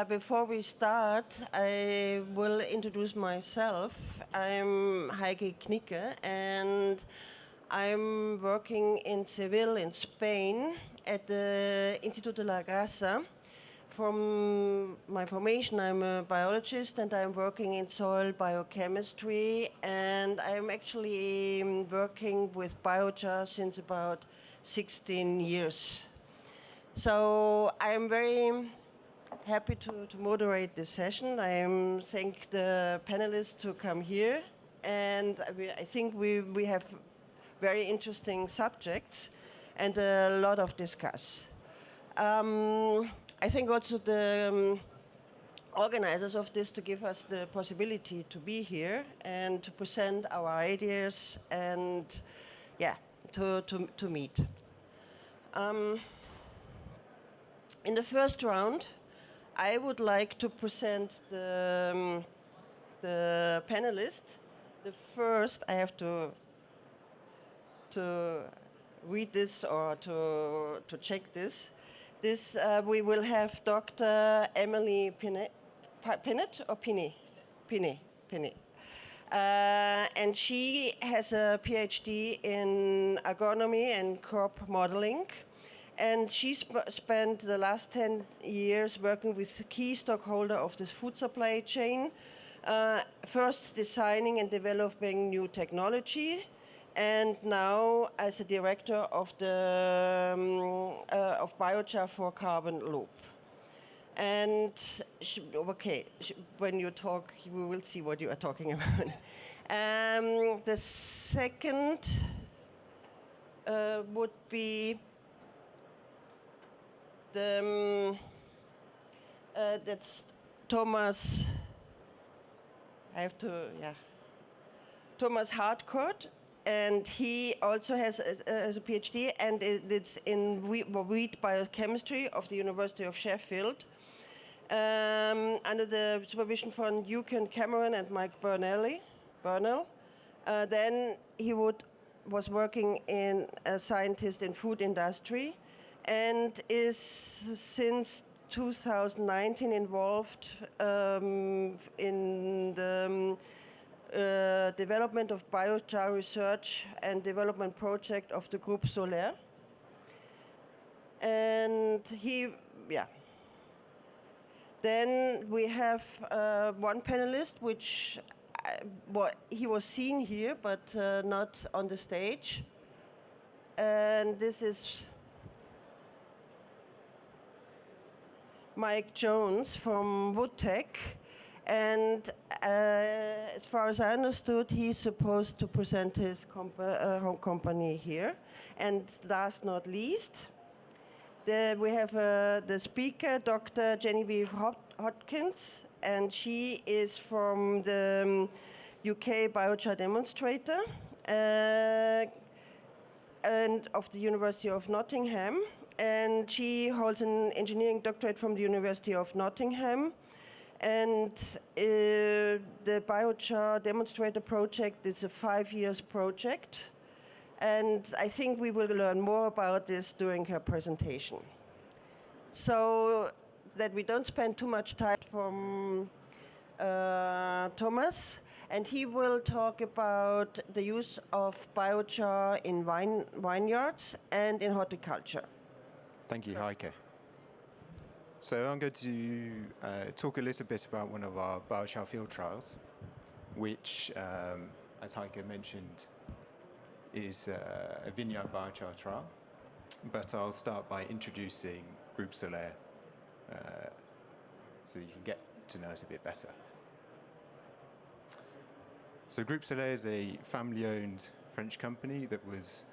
Before we start, I will introduce myself. I'm Heike KNICKER, and I'm working in Seville in Spain at the Instituto de la Grasa. From my formation, I'm a biologist, and I'm working in soil biochemistry, and I'm actually working with biochar since about 16 years. So I'm very happy to moderate this session. I thank the panelists to come here, and I think we have very interesting subjects and a lot of discuss. I think also the organizers of this to give us the possibility to be here and to present our ideas and to meet. In the first round, I would like to present the panelists. The first, I have to read this or to check this. This we will have Dr. Amélie PINET or PINET. And she has a PhD in agronomy and crop modeling. And she spent the last 10 years working with the key stockholder of this food supply chain, first designing and developing new technology, and now as a director of the of Biochar for CARBONLOOP. And when you talk, we will see what you are talking about. The second would be that's Thomas. Thomas HARCOURT, and he also has a PhD, and it's in wheat biochemistry of the University of Sheffield, under the supervision from Heike Cameron and Mike Burnell. Then he was working in a scientist in food industry, and is since 2019 involved in the development of biochar research and development project of the Groupe Solaire. And Then we have one panelist, which he was seen here, but not on the stage. And this is Mick JONES from Woodtek, and as far as I understood, he's supposed to present his home company here. And last not least, we have the speaker, Dr. Genevieve HODGINS, and she is from the UK Biochar Demonstrator and of the University of Nottingham. And she holds an engineering doctorate from the University of Nottingham. And the Biochar Demonstrator project is a 5-year project. And I think we will learn more about this during her presentation. So that we don't spend too much time from Thomas, and he will talk about the use of biochar in vineyards and in horticulture. Thank you, Heike. So I'm going to talk a little bit about one of our biochar field trials, which, as Heike mentioned, is a vineyard biochar trial. But I'll start by introducing Groupe Solaire so you can get to know it a bit better. So Groupe Solaire is a family-owned French company that was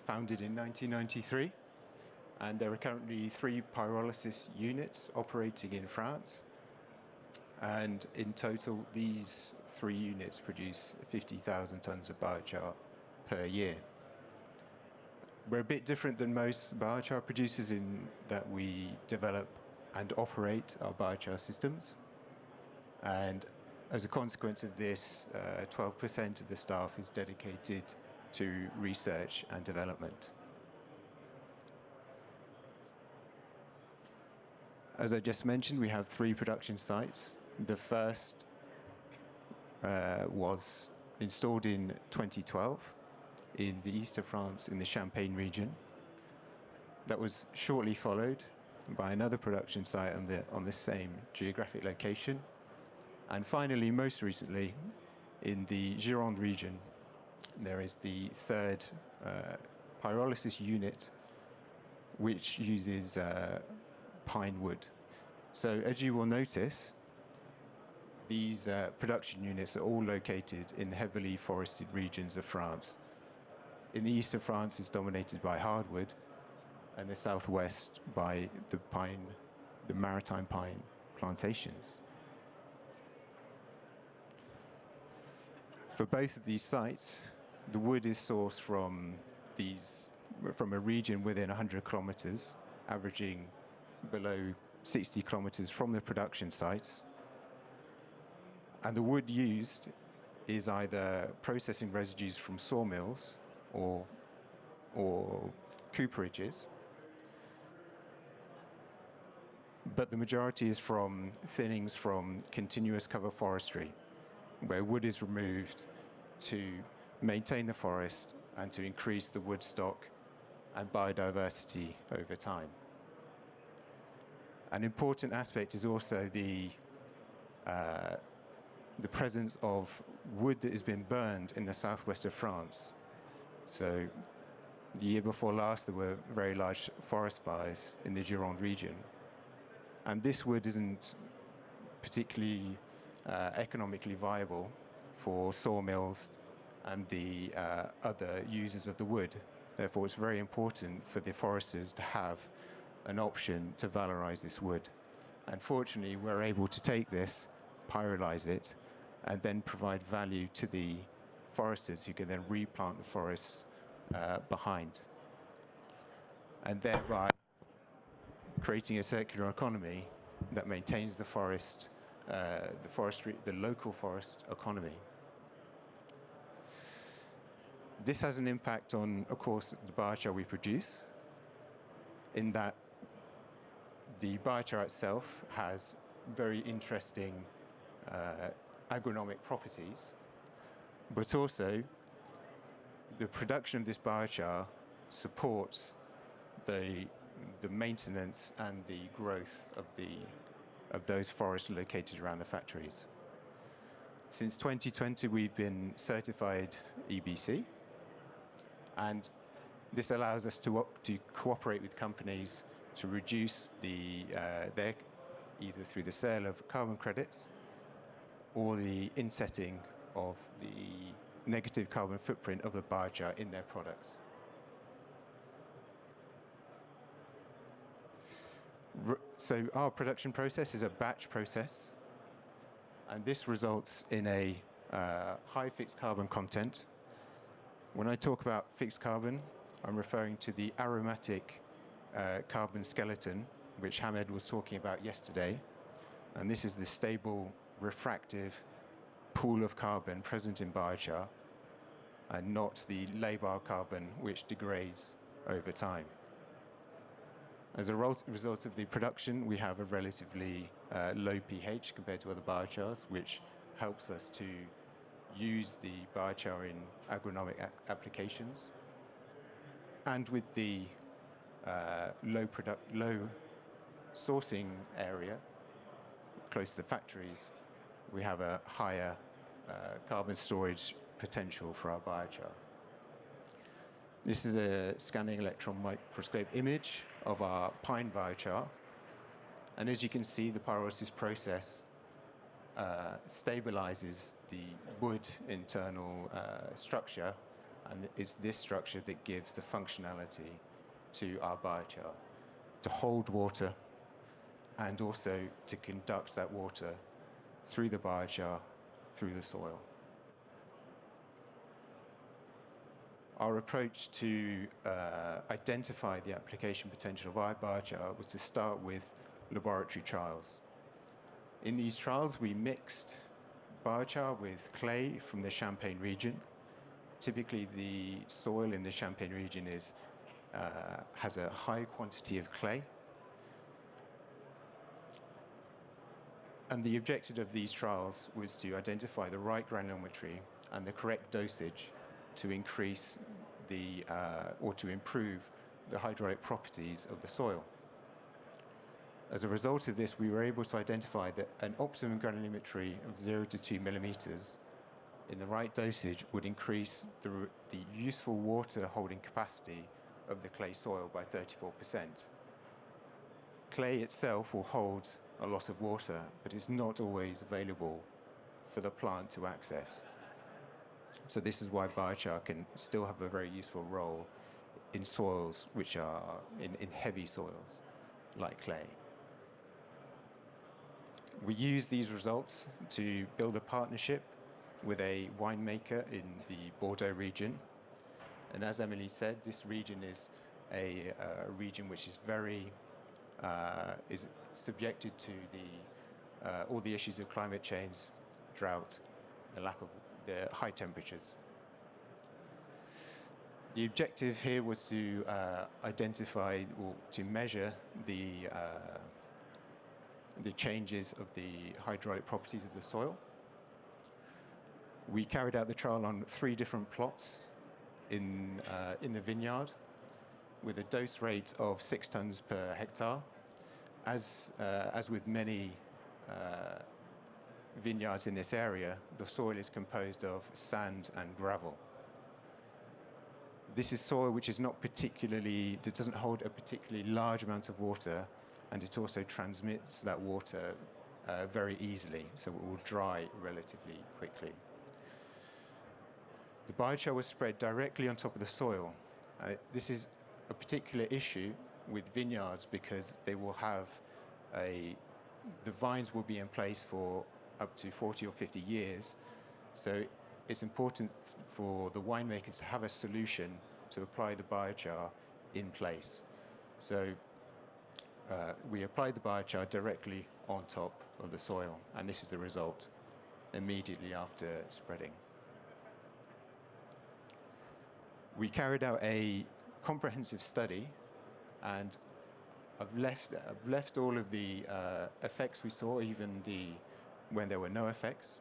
founded in 1993. And there are currently 3 pyrolysis units operating in France. And in total, these 3 units produce 50,000 tons of biochar per year. We're a bit different than most biochar producers in that we develop and operate our biochar systems. And as a consequence of this, 12% of the staff is dedicated to research and development. As I just mentioned, we have 3 production sites. The first was installed in 2012 in the east of France in the Champagne region. That was shortly followed by another production site on the same geographic location. And finally, most recently, in the Gironde region, there is the 3rd pyrolysis unit, which uses pine wood. So as you will notice, these production units are all located in heavily forested regions of France. In the east of France, it's dominated by hardwood, and the southwest by the maritime pine plantations. For both of these sites, the wood is sourced from a region within 100 kilometers, averaging below 60 kilometers from the production sites. And the wood used is either processing residues from sawmills or cooperages. But the majority is from thinnings from continuous cover forestry, where wood is removed to maintain the forest and to increase the wood stock and biodiversity over time. An important aspect is also the presence of wood that has been burned in the southwest of France. So the year before last, there were very large forest fires in the Gironde region. And this wood isn't particularly economically viable for sawmills and the other users of the wood. Therefore, it's very important for the foresters to have an option to valorize this wood. And fortunately, we're able to take this, pyrolyze it, and then provide value to the foresters who can then replant the forest behind. And thereby creating a circular economy that maintains the forest, the local forest economy. This has an impact on, of course, the biochar we produce, in that the biochar itself has very interesting agronomic properties, but also the production of this biochar supports the maintenance and the growth of those forests located around the factories. Since 2020, we've been certified EBC, and this allows us to cooperate with companies to reduce their either through the sale of carbon credits or the insetting of the negative carbon footprint of the biochar in their products. So our production process is a batch process, and this results in a high fixed carbon content. When I talk about fixed carbon, I'm referring to the aromatic carbon skeleton, which Hamed was talking about yesterday. And this is the stable, refractive pool of carbon present in biochar, and not the labile carbon, which degrades over time. As a result of the production, we have a relatively low pH compared to other biochars, which helps us to use the biochar in agronomic applications. And with the low sourcing area close to the factories, we have a higher carbon storage potential for our biochar. This is a scanning electron microscope image of our pine biochar. And as you can see, the pyrolysis process stabilizes the wood internal structure, and it's this structure that gives the functionality to our biochar to hold water and also to conduct that water through the biochar, through the soil. Our approach to identify the application potential of our biochar was to start with laboratory trials. In these trials, we mixed biochar with clay from the Champagne region. Typically, the soil in the Champagne region has a high quantity of clay. And the objective of these trials was to identify the right granulometry and the correct dosage to increase or to improve the hydraulic properties of the soil. As a result of this, we were able to identify that an optimum granulometry of 0 to 2 millimeters in the right dosage would increase the useful water holding capacity of the clay soil by 34%. Clay itself will hold a lot of water, but it's not always available for the plant to access. So this is why biochar can still have a very useful role in soils which are in heavy soils like clay. We use these results to build a partnership with a winemaker in the Bordeaux region. And as Amélie said, this region is a region which is very is subjected to all the issues of climate change, drought, the lack of the high temperatures. The objective here was to identify or to measure the changes of the hydraulic properties of the soil. We carried out the trial on 3 different plots in the vineyard with a dose rate of 6 tons per hectare. As with many vineyards in this area, the soil is composed of sand and gravel. This is soil which is not particularly, it doesn't hold a particularly large amount of water, and it also transmits that water very easily, so it will dry relatively quickly. The biochar was spread directly on top of the soil. This is a particular issue with vineyards because they will have the vines will be in place for up to 40 or 50 years. So it's important for the winemakers to have a solution to apply the biochar in place. So we applied the biochar directly on top of the soil, and this is the result immediately after spreading. We carried out a comprehensive study, and I've left all of the effects we saw, even when there were no effects.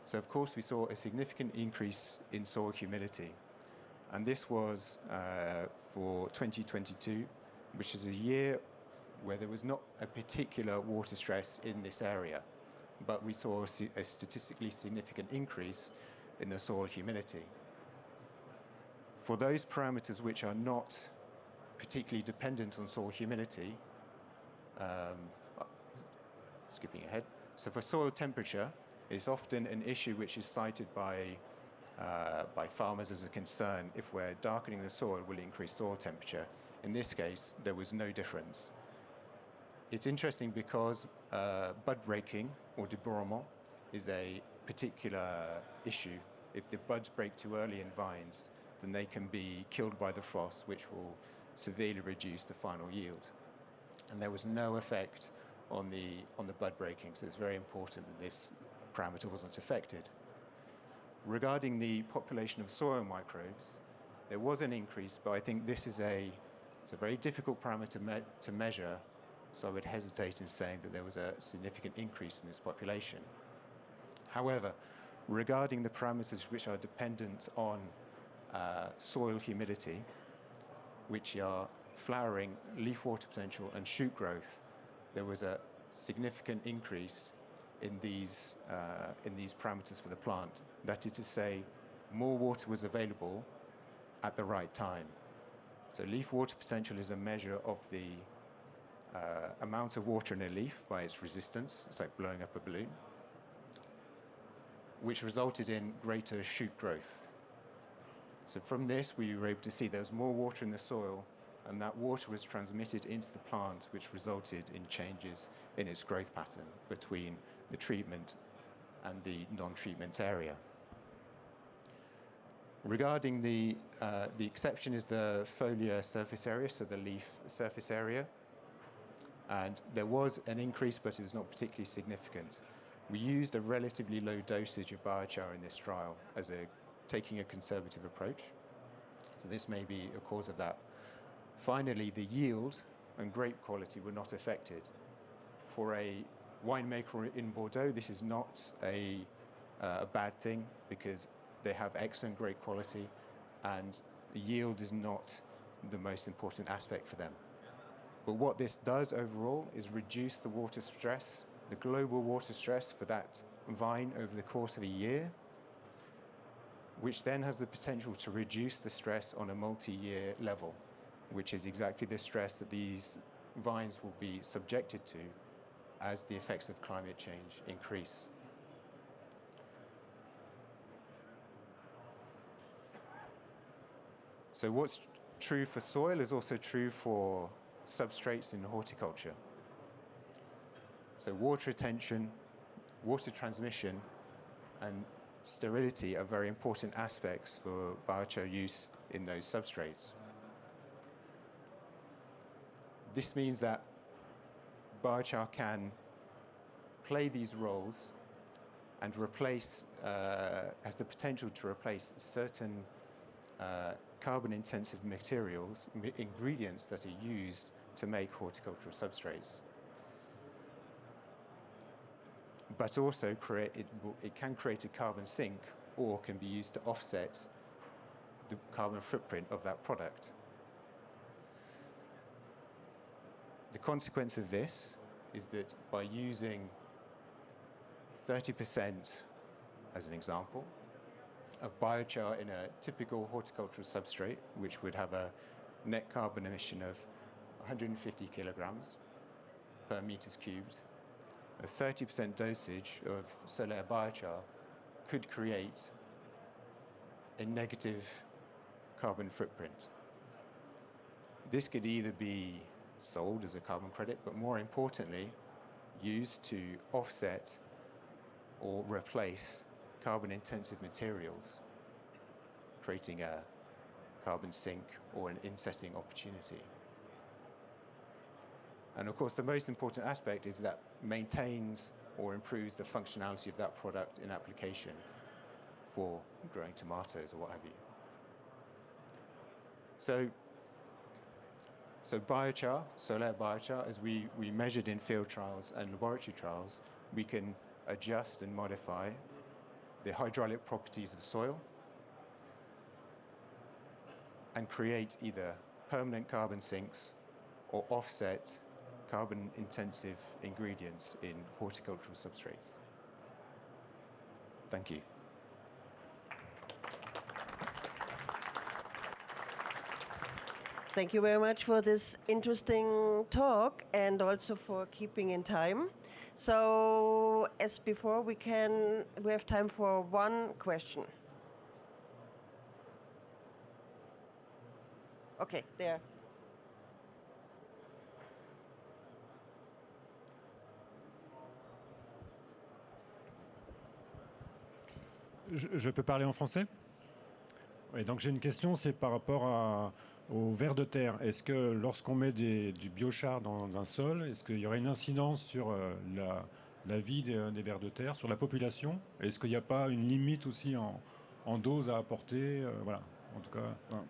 So of course we saw a significant increase in soil humidity, and this was for 2022, which is a year where there was not a particular water stress in this area, but we saw a statistically significant increase in the soil humidity. For those parameters which are not particularly dependent on soil humidity, skipping ahead, so for soil temperature, it's often an issue which is cited by farmers as a concern. If we're darkening the soil, will it increase soil temperature? In this case, there was no difference. It's interesting because bud breaking or débourrement is a particular issue. If the buds break too early in vines, then they can be killed by the frost, which will severely reduce the final yield. And there was no effect on the bud breaking, so it's very important that this parameter wasn't affected. Regarding the population of soil microbes, there was an increase, but I think this is it's a very difficult parameter to measure, so I would hesitate in saying that there was a significant increase in this population. However, regarding the parameters which are dependent on soil humidity, which are flowering, leaf water potential, and shoot growth, there was a significant increase in these parameters for the plant. That is to say, more water was available at the right time. So leaf water potential is a measure of the amount of water in a leaf by its resistance. It's like blowing up a balloon, which resulted in greater shoot growth. So from this, we were able to see there was more water in the soil, and that water was transmitted into the plant, which resulted in changes in its growth pattern between the treatment and the non-treatment area. Regarding the exception is the foliar surface area, so the leaf surface area. And there was an increase, but it was not particularly significant. We used a relatively low dosage of biochar in this trial as taking a conservative approach. So this may be a cause of that. Finally, the yield and grape quality were not affected. For a winemaker in Bordeaux, this is not a bad thing because they have excellent grape quality and yield is not the most important aspect for them. But what this does overall is reduce the water stress, the global water stress for that vine over the course of a year, which then has the potential to reduce the stress on a multi-year level, which is exactly the stress that these vines will be subjected to as the effects of climate change increase. So what's true for soil is also true for substrates in horticulture. So water retention, water transmission, and sterility are very important aspects for biochar use in those substrates. This means that biochar can play these roles and replace, has the potential to replace certain carbon-intensive materials, ingredients that are used to make horticultural substrates. But also it can create a carbon sink or can be used to offset the carbon footprint of that product. The consequence of this is that by using 30%, as an example, of biochar in a typical horticultural substrate, which would have a net carbon emission of 150 kilograms per meters cubed, a 30% dosage of solar biochar could create a negative carbon footprint. This could either be sold as a carbon credit, but more importantly, used to offset or replace carbon-intensive materials, creating a carbon sink or an insetting opportunity. And of course, the most important aspect is that maintains or improves the functionality of that product in application for growing tomatoes or what have you. So biochar, solar biochar, as we measured in field trials and laboratory trials, we can adjust and modify the hydraulic properties of soil and create either permanent carbon sinks or offset carbon-intensive ingredients in horticultural substrates. Thank you. Thank you very much for this interesting talk and also for keeping in time. So, as before, we have time for one question. Okay, there. Je peux parler en français? Oui, donc j'ai une question, c'est par rapport au vers de terre. Est-ce que lorsqu'on met du biochar dans un sol, est-ce qu'il y aurait une incidence sur la vie des vers de terre, sur la population? Est-ce qu'il n'y a pas une limite aussi en dose à apporter? Voilà, en tout cas... Enfin.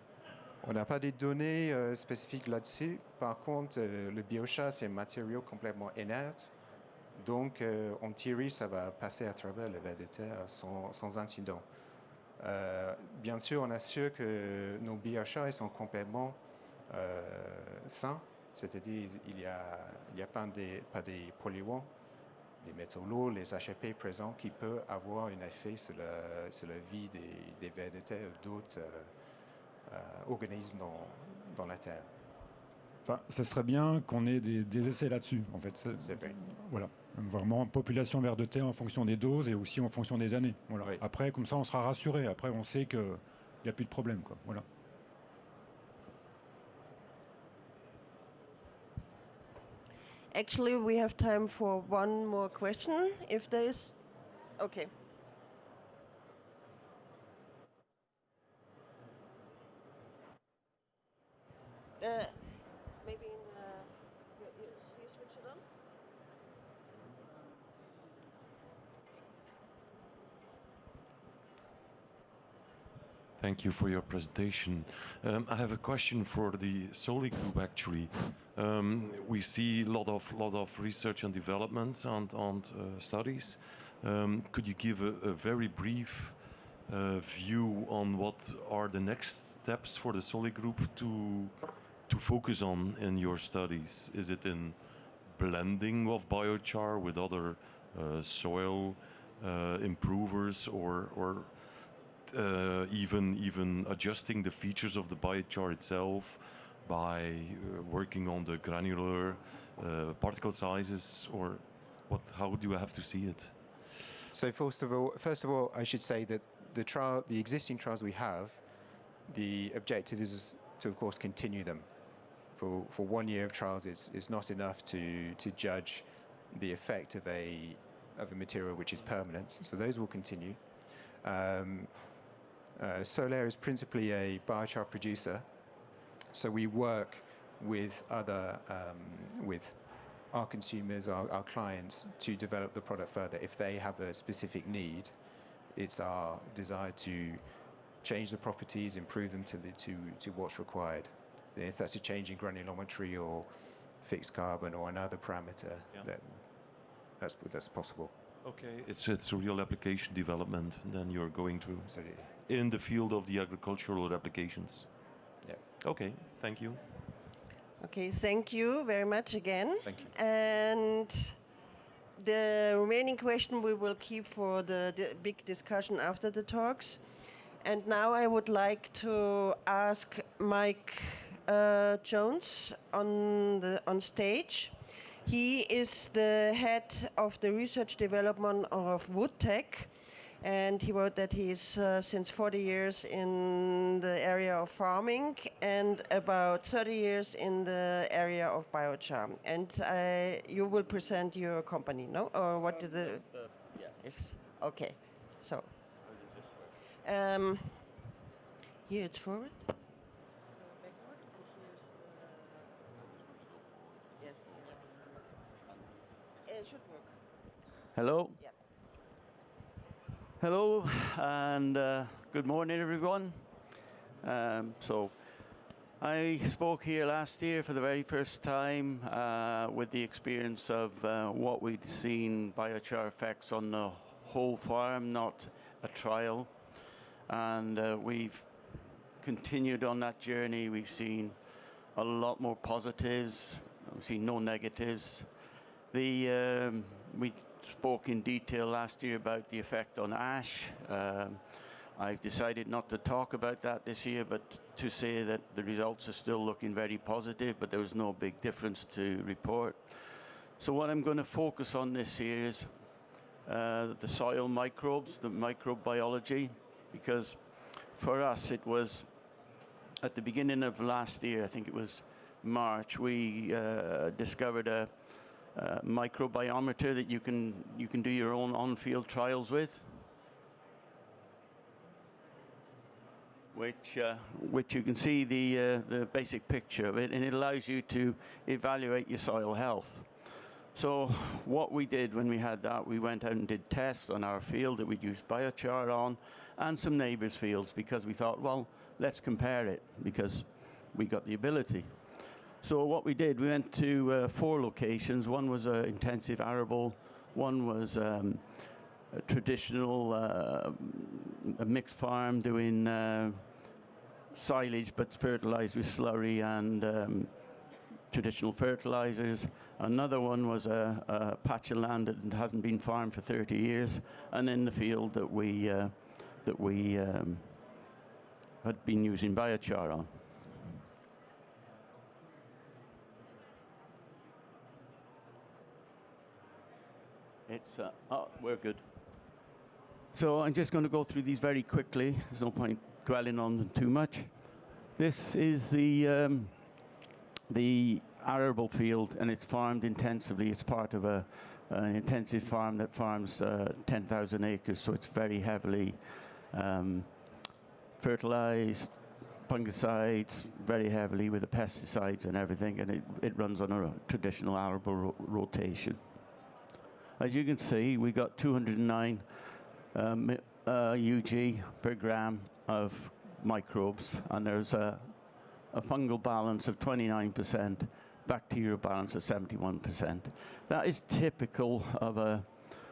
On n'a pas des données spécifiques là-dessus. Par contre, le biochar, c'est un matériau complètement inerte. Donc, en théorie, ça va passer à travers les vers de terre sans incident. Bien sûr, on assure que nos biochars sont complètement sains, c'est-à-dire il n'y a pas des polluants, des métaux lourds, les HAP présents qui peuvent avoir un effet sur la vie des vers de terre ou d'autres organismes dans la terre. Enfin, ça serait bien qu'on ait des essais là-dessus, en fait. C'est vrai. Voilà. Vraiment, population vers de terre en fonction des doses et aussi en fonction des années. Voilà. Oui. Après, comme ça, on sera rassuré. Après, on sait qu'il n'y a plus de problème, quoi. Voilà. Actually, we have time for one more question, if there is. Okay. Maybe in the... You switch it on? Thank you for your presentation. I have a question for the Soli group. Actually, we see a lot of research and developments and studies. Could you give a very brief view on what are the next steps for the Soli group to focus on in your studies? Is it in blending of biochar with other soil improvers, or even adjusting the features of the biochar itself by working on the granular particle sizes, or what? How do I have to see it? So first of all, I should say that the existing trials we have, the objective is to, of course, continue them. For 1 year of trials, it's not enough to judge the effect of a material which is permanent. So those will continue. Solaire is principally a biochar producer, so we work with with our consumers, our clients, to develop the product further. If they have a specific need, it's our desire to change the properties, improve them to what's required. If that's a change in granulometry or fixed carbon or another parameter, that's possible. Okay, it's a real application development, and then you're going to Absolutely. in the field of the agricultural applications. Yeah. Okay, thank you. Okay, thank you very much again. Thank you. And the remaining question we will keep for the big discussion after the talks. And now I would like to ask Mick Jones on stage. He is the head of the research development of Woodtek, and he wrote that he is since 40 years in the area of farming and about 30 years in the area of biochar. And you will present your company, no? Or what did the yes. Okay, so here it's forward. It should work. Hello. Yep. Hello, and good morning, everyone. So I spoke here last year for the very first time with the experience of what we'd seen biochar effects on the whole farm, not a trial. And we've continued on that journey. We've seen a lot more positives. We've seen no negatives. We spoke in detail last year about the effect on ash. I've decided not to talk about that this year, but to say that the results are still looking very positive, but there was no big difference to report. So what I'm going to focus on this year is the soil microbes, the microbiology, because for us it was at the beginning of last year, I think it was March, we discovered a microbiometer that you can do your own on-field trials with, which you can see the basic picture of it, and it allows you to evaluate your soil health. So what we did when we had that, we went out and did tests on our field that we'd used biochar on, and some neighbours' fields, because we thought, well, let's compare it, because we got the ability. So what we did, we went to 4 locations. One was an intensive arable, one was a traditional a mixed farm doing silage but fertilized with slurry and traditional fertilizers. Another one was a patch of land that hasn't been farmed for 30 years, and then the field that we had been using biochar on. It's, we're good. So I'm just going to go through these very quickly. There's no point dwelling on them too much. This is the arable field, and it's farmed intensively. It's part of an intensive farm that farms 10,000 acres, so it's very heavily fertilized, fungicides, very heavily with the pesticides and everything, and it runs on a traditional arable rotation. As you can see, we got 209 UG per gram of microbes, and there's a fungal balance of 29%, bacterial balance of 71%. That is typical of a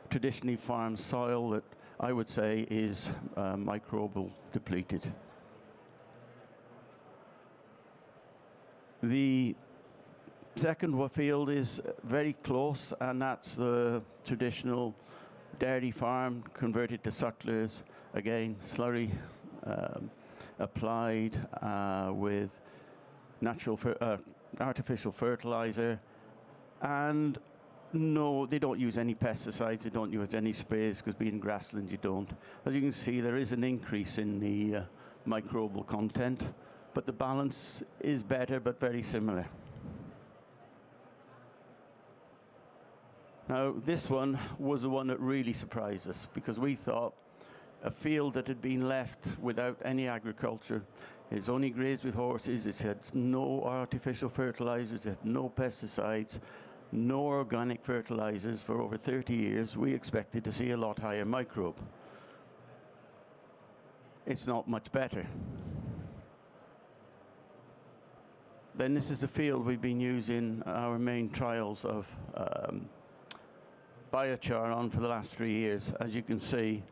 traditionally farmed soil that I would say is microbial depleted. The second field is very close, and that's the traditional dairy farm converted to sucklers. Again, slurry applied with artificial fertilizer, and no, they don't use any pesticides, they don't use any sprays, because being grassland you don't. As you can see, there is an increase in the microbial content, but the balance is better but very similar. Now, this one was the one that really surprised us, because we thought a field that had been left without any agriculture, it's only grazed with horses, it had no artificial fertilizers, it had no pesticides, no organic fertilizers for over 30 years, we expected to see a lot higher microbe. It's not much better. Then this is the field we've been using our main trials of biochar on for the last 3 years. As you can see,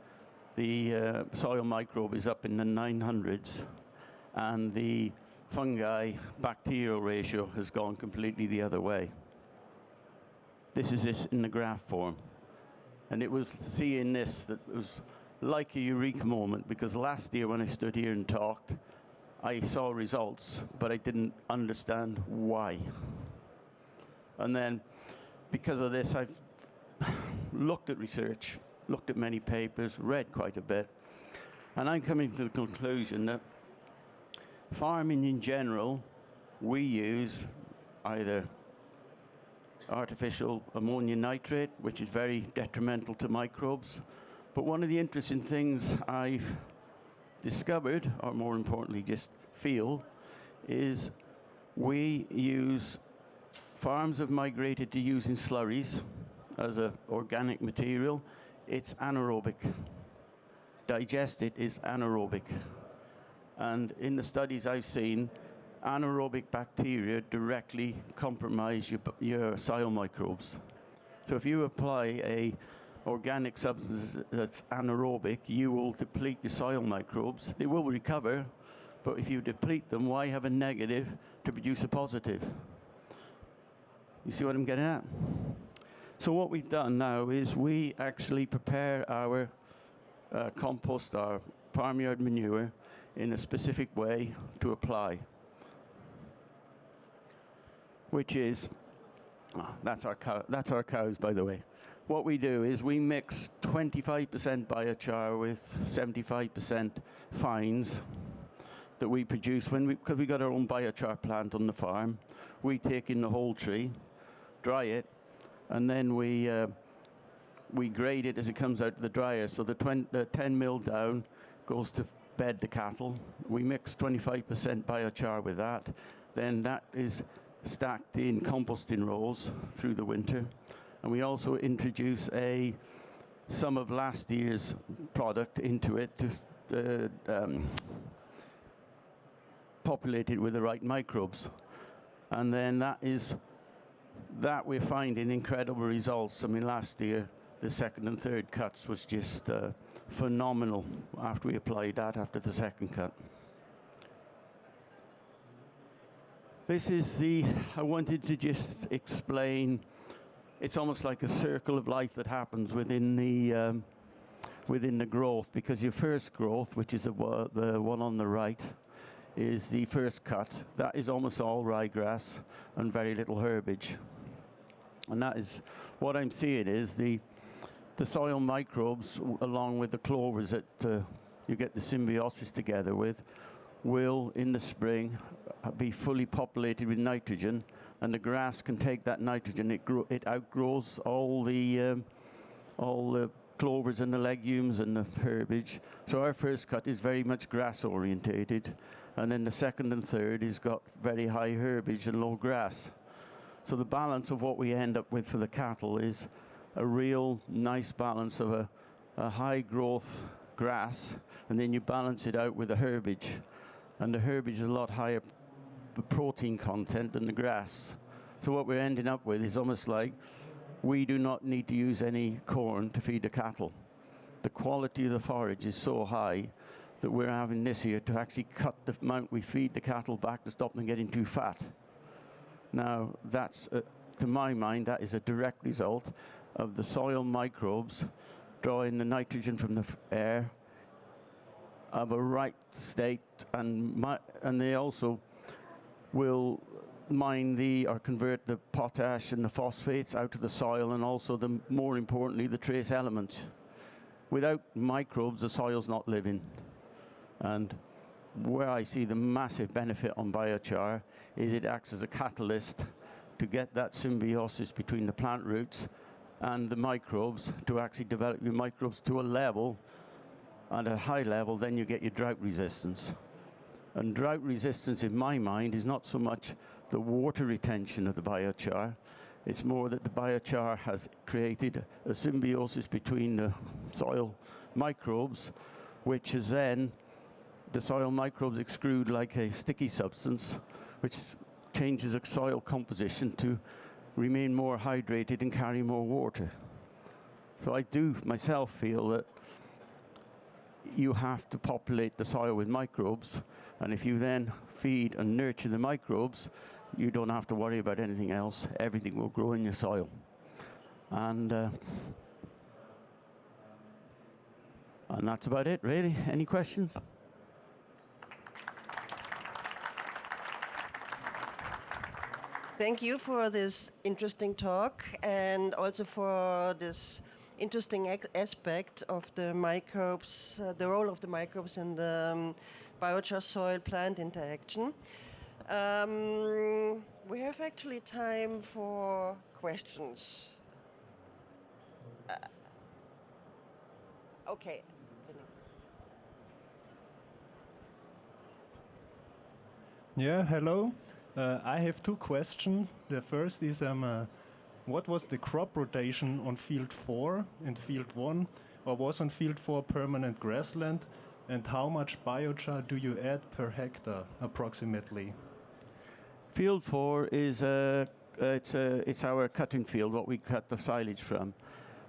the soil microbe is up in the 900s, and the fungi bacterial ratio has gone completely the other way. This is it in the graph form. And it was seeing this that was like a eureka moment, because last year when I stood here and talked, I saw results, but I didn't understand why. And then because of this, I've looked at research, looked at many papers, read quite a bit, and I'm coming to the conclusion that farming in general, we use either artificial ammonium nitrate, which is very detrimental to microbes. But one of the interesting things I've discovered, or more importantly just feel, is farms have migrated to using slurries as an organic material. It's anaerobic. Digested is anaerobic. And in the studies I've seen, anaerobic bacteria directly compromise your soil microbes. So if you apply a organic substance that's anaerobic, you will deplete your soil microbes. They will recover, but if you deplete them, why have a negative to produce a positive? You see what I'm getting at? So what we've done now is we actually prepare our compost, our farmyard manure, in a specific way to apply, which is, that's our cows, by the way. What we do is we mix 25% biochar with 75% fines that we produce because we got our own biochar plant on the farm. We take in the whole tree, dry it, and then we grade it as it comes out of the dryer. So the 10 mil down goes to bed the cattle. We mix 25% biochar with that. Then that is stacked in composting rolls through the winter. And we also introduce some of last year's product into it to populate it with the right microbes. And then that we're finding incredible results. I mean, last year, the second and third cuts was just phenomenal after we applied that after the second cut. This is I wanted to just explain, it's almost like a circle of life that happens within the growth, because your first growth, which is the one on the right, is the first cut. That is almost all ryegrass and very little herbage. And that is, what I'm seeing is the soil microbes, along with the clovers that you get the symbiosis together with, will, in the spring, be fully populated with nitrogen, and the grass can take that nitrogen. It outgrows all the clovers and the legumes and the herbage. So our first cut is very much grass orientated, and then the second and third has got very high herbage and low grass. So the balance of what we end up with for the cattle is a real nice balance of a high growth grass, and then you balance it out with the herbage. And the herbage is a lot higher protein content than the grass. So what we're ending up with is almost like we do not need to use any corn to feed the cattle. The quality of the forage is so high that we're having this year to actually cut the amount we feed the cattle back to stop them getting too fat. Now, that's, to my mind, that is a direct result of the soil microbes drawing the nitrogen from the air of a right state, and they also will mine or convert the potash and the phosphates out of the soil, and also, more importantly, the trace elements. Without microbes, the soil's not living. And where I see the massive benefit on biochar is it acts as a catalyst to get that symbiosis between the plant roots and the microbes to actually develop your microbes to a level, and at a high level, then you get your drought resistance. And drought resistance, in my mind, is not so much the water retention of the biochar, it's more that the biochar has created a symbiosis between the soil microbes, which is then the soil microbes extrude like a sticky substance, which changes the soil composition to remain more hydrated and carry more water. So I do myself feel that you have to populate the soil with microbes, and if you then feed and nurture the microbes, you don't have to worry about anything else. Everything will grow in your soil. And that's about it, really. Any questions? Thank you for this interesting talk, and also for this interesting aspect of the microbes, the role of the microbes in the biochar soil-plant interaction. We have actually time for questions. Okay. Yeah, hello. I have two questions. The first is, what was the crop rotation on field 4 and field 1, or was on field 4 permanent grassland, and how much biochar do you add per hectare, approximately? Field 4 is it's our cutting field, what we cut the silage from.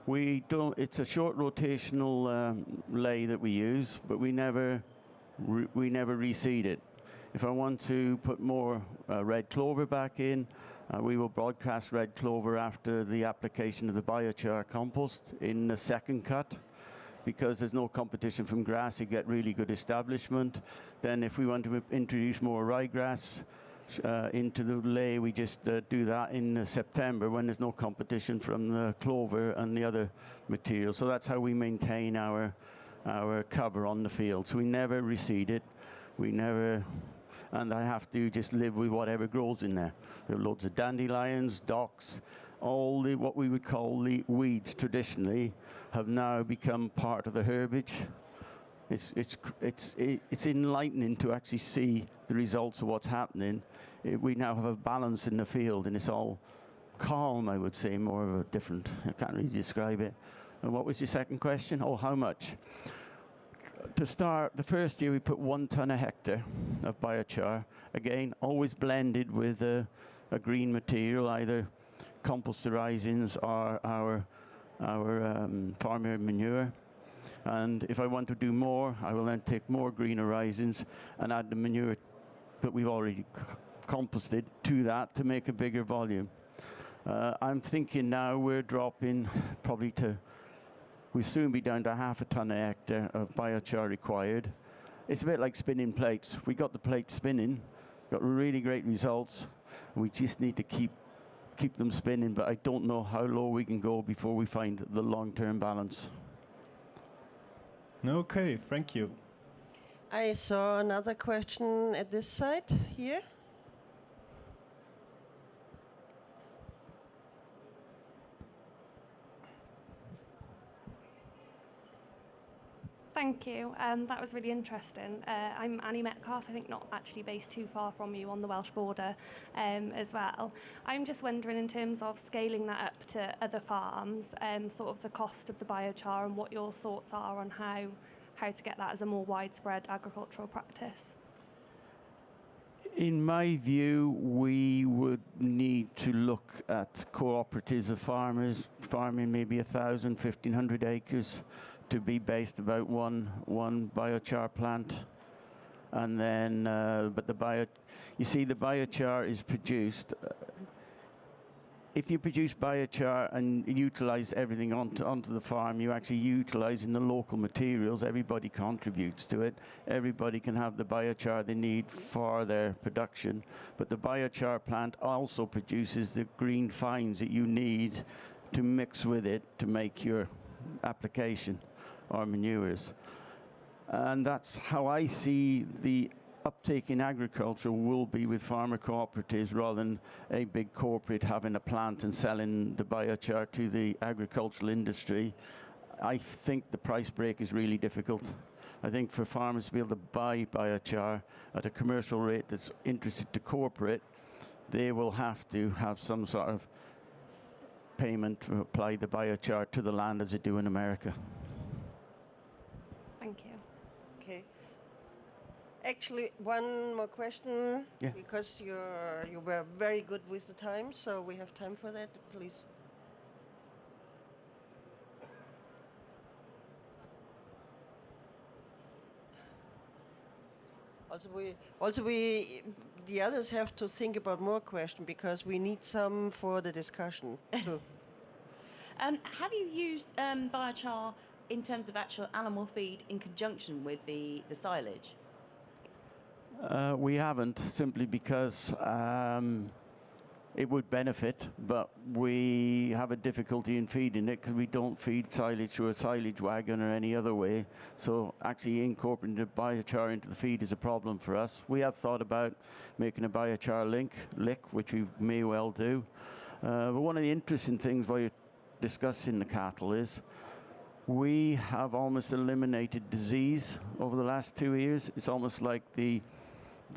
It's a short rotational lay that we use, but we never reseed it. If I want to put more red clover back in, we will broadcast red clover after the application of the biochar compost in the second cut. Because there's no competition from grass, you get really good establishment. Then if we want to introduce more ryegrass into the lay, we just do that in September when there's no competition from the clover and the other material. So that's how we maintain our cover on the field. So we never reseed it. We never, and I have to just live with whatever grows in there. There are loads of dandelions, docks, all the what we would call the weeds traditionally have now become part of the herbage. It's enlightening to actually see the results of what's happening. We now have a balance in the field, and it's all calm, I would say, more of a different, I can't really describe it. And what was your second question? Oh, how much? To start, the first year we put 1 ton a hectare of biochar. Again, always blended with a green material, either composterizings or our farmyard manure. And if I want to do more, I will then take more green horizons and add the manure that we've already composted to that to make a bigger volume. I'm thinking now we're dropping probably we'll soon be down to 0.5 ton a hectare of biochar required. It's a bit like spinning plates. We got the plates spinning, got really great results. We just need to keep them spinning, but I don't know how low we can go before we find the long-term balance. Okay, thank you. I saw another question at this side here. Thank you. That was really interesting. I'm Annie Metcalf, I think not actually based too far from you on the Welsh border as well. I'm just wondering, in terms of scaling that up to other farms, sort of the cost of the biochar and what your thoughts are on how how to get that as a more widespread agricultural practice? In my view, we would need to look at cooperatives of farmers farming maybe 1,000, 1,500 acres to be based about one biochar plant. And then, but you see the biochar is produced. If you produce biochar and utilize everything onto the farm, you're actually utilizing the local materials. Everybody contributes to it. Everybody can have the biochar they need for their production. But the biochar plant also produces the green fines that you need to mix with it to make your application or manures. And that's how I see the uptake in agriculture will be with farmer cooperatives rather than a big corporate having a plant and selling the biochar to the agricultural industry. I think the price break is really difficult. I think for farmers to be able to buy biochar at a commercial rate that's interested to corporate, they will have to have some sort of payment to apply the biochar to the land as they do in America. Thank you. Okay. Actually, one more question, Yeah. because you were very good with the time, so we have time for that, please. The others have to think about more questions because we need some for the discussion too. Have you used biochar in terms of actual animal feed in conjunction with the silage? We haven't, simply because it would benefit, but we have a difficulty in feeding it because we don't feed silage through a silage wagon or any other way. So actually incorporating the biochar into the feed is a problem for us. We have thought about making a biochar lick, which we may well do. But one of the interesting things while you're discussing the cattle is we have almost eliminated disease over the last 2 years. It's almost like the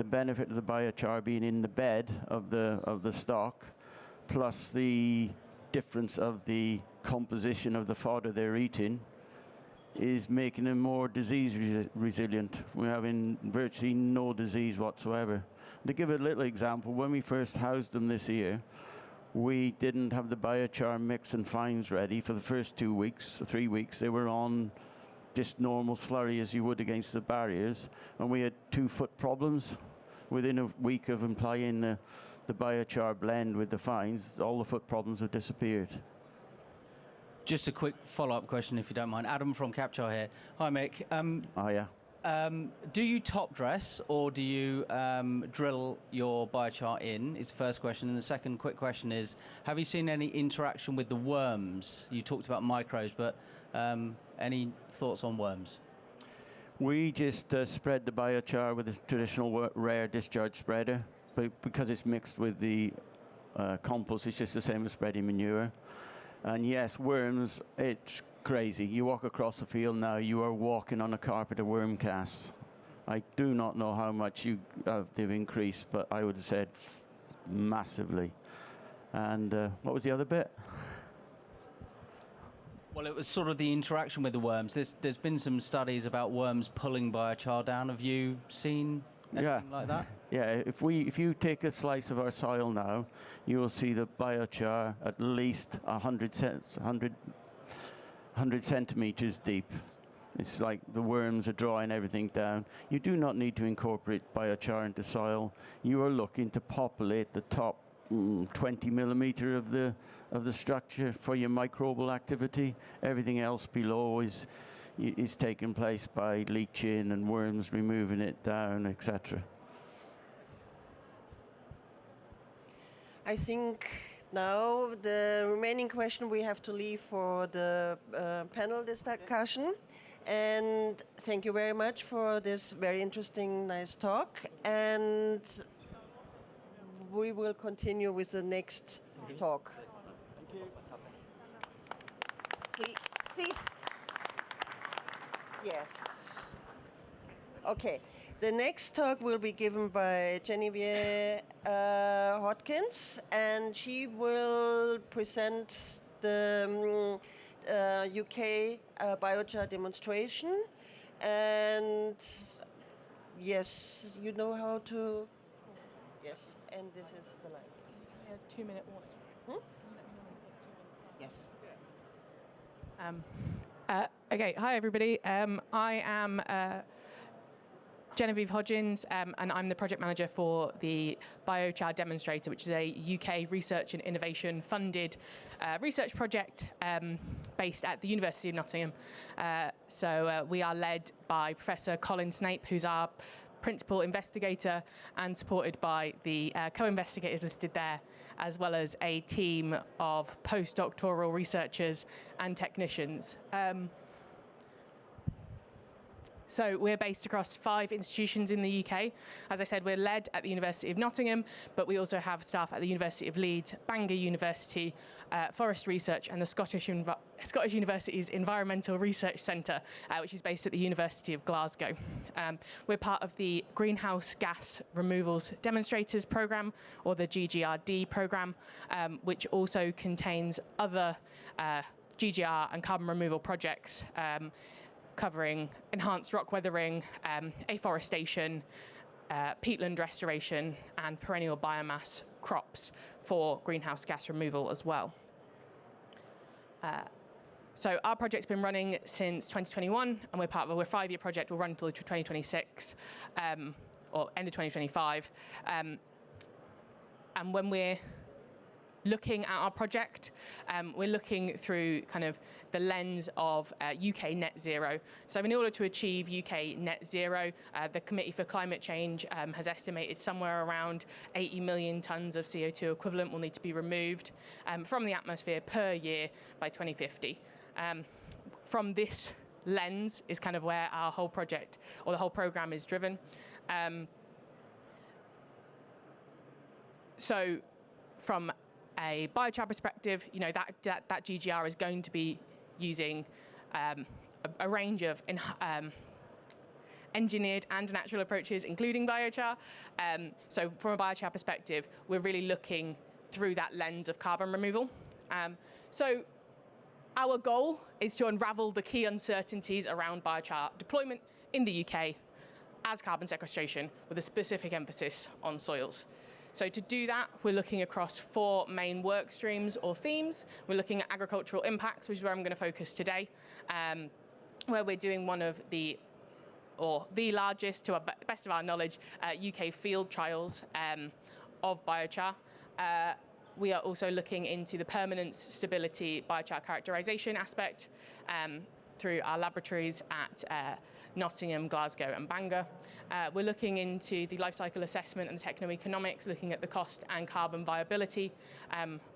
benefit of the biochar being in the bed of the stock, plus the difference of the composition of the fodder they're eating, is making them more disease resilient. We're having virtually no disease whatsoever. To give a little example, when we first housed them this year, we didn't have the biochar mix and fines ready for the first 2 weeks, 3 weeks. They were on just normal slurry as you would against the barriers, and we had 2 foot problems. Within a week of applying the biochar blend with the fines, all the foot problems have disappeared. Just a quick follow-up question, if you don't mind. Adam from Capchar here. Hi, Mick. Yeah. Do you top dress or do you drill your biochar in? Is the first question. And the second quick question is, have you seen any interaction with the worms? You talked about microbes, but any thoughts on worms? We just spread the biochar with a traditional rare discharge spreader, but because it's mixed with the compost, it's just the same as spreading manure. And yes, worms, it's crazy. You walk across the field now, you are walking on a carpet of worm casts. I do not know how much they've increased, but I would have said massively. And what was the other bit? Well, it was sort of the interaction with the worms. There's been some studies about worms pulling biochar down. Have you seen anything like that? Yeah, if you take a slice of our soil now, you will see the biochar at least 100 centimeters deep. It's like the worms are drawing everything down. You do not need to incorporate biochar into soil. You are looking to populate the top 20 millimeter of the structure for your microbial activity. Everything else below is taking place by leaching and worms removing it down, etc. I think now the remaining question we have to leave for the panel discussion. And thank you very much for this very interesting, nice talk. And we will continue with the next talk. Thank you. Please. Yes. Okay. The next talk will be given by Genevieve HODGINS, and she will present the UK biochar demonstration. And yes, you know how to. Yes, and this is the line. Yes. 2-minute warning. Yes. Okay, hi everybody. I am Genevieve HODGINS, and I'm the project manager for the Biochar demonstrator, which is a UK research and innovation funded research project based at the University of Nottingham. So we are led by Professor Colin Snape, who's our principal investigator, and supported by the co-investigators listed there, as well as a team of postdoctoral researchers and technicians. So we're based across 5 institutions in the UK. As I said, we're led at the University of Nottingham, but we also have staff at the University of Leeds, Bangor University, Forest Research, and the Scottish University's Environmental Research Centre, which is based at the University of Glasgow. We're part of the Greenhouse Gas Removals Demonstrators Programme, or the GGRD programme, which also contains other GGR and carbon removal projects, covering enhanced rock weathering, afforestation, peatland restoration, and perennial biomass crops for greenhouse gas removal as well. So our project's been running since 2021, and we're part of a 5-year project. We'll run until 2026, or end of 2025. And when we're looking at our project, we're looking through kind of the lens of UK net zero. So in order to achieve UK net zero, the Committee for Climate Change has estimated somewhere around 80 million tonnes of CO2 equivalent will need to be removed from the atmosphere per year by 2050. From this lens is kind of where our whole project, or the whole programme, is driven. So from a biochar perspective, you know, that GGR is going to be using a range of engineered and natural approaches, including biochar. So from a biochar perspective, we're really looking through that lens of carbon removal. So our goal is to unravel the key uncertainties around biochar deployment in the UK as carbon sequestration, with a specific emphasis on soils. So to do that, we're looking across 4 main work streams or themes. We're looking at agricultural impacts, which is where I'm going to focus today, where we're doing one of the largest, to our best of our knowledge, UK field trials of biochar. We are also looking into the permanence, stability, biochar characterization aspect through our laboratories at Nottingham, Glasgow and Bangor. We're looking into the life cycle assessment and the techno-economics, looking at the cost and carbon viability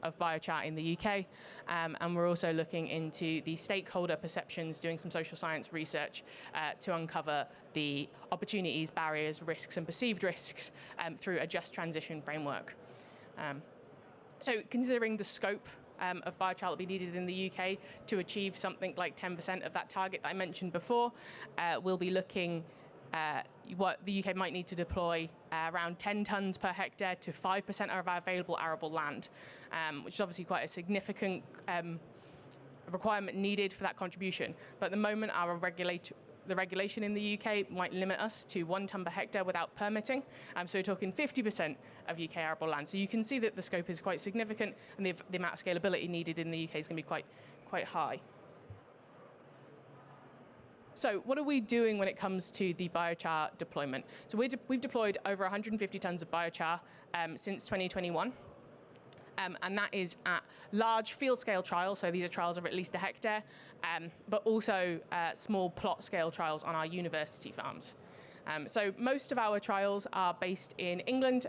of biochar in the UK. And we're also looking into the stakeholder perceptions, doing some social science research to uncover the opportunities, barriers, risks and perceived risks through a just transition framework. So considering the scope of biochar that will be needed in the UK to achieve something like 10% of that target that I mentioned before, we'll be looking what the UK might need to deploy around 10 tonnes per hectare to 5% of our available arable land, which is obviously quite a significant requirement needed for that contribution. But at the moment, the regulation in the UK might limit us to 1 tonne per hectare without permitting. So we're talking 50% of UK arable land. So you can see that the scope is quite significant, and the amount of scalability needed in the UK is going to be quite high. So what are we doing when it comes to the biochar deployment? So we've deployed over 150 tonnes of biochar since 2021. And that is at large field-scale trials, so these are trials of at least a hectare, but also small plot-scale trials on our university farms. So most of our trials are based in England,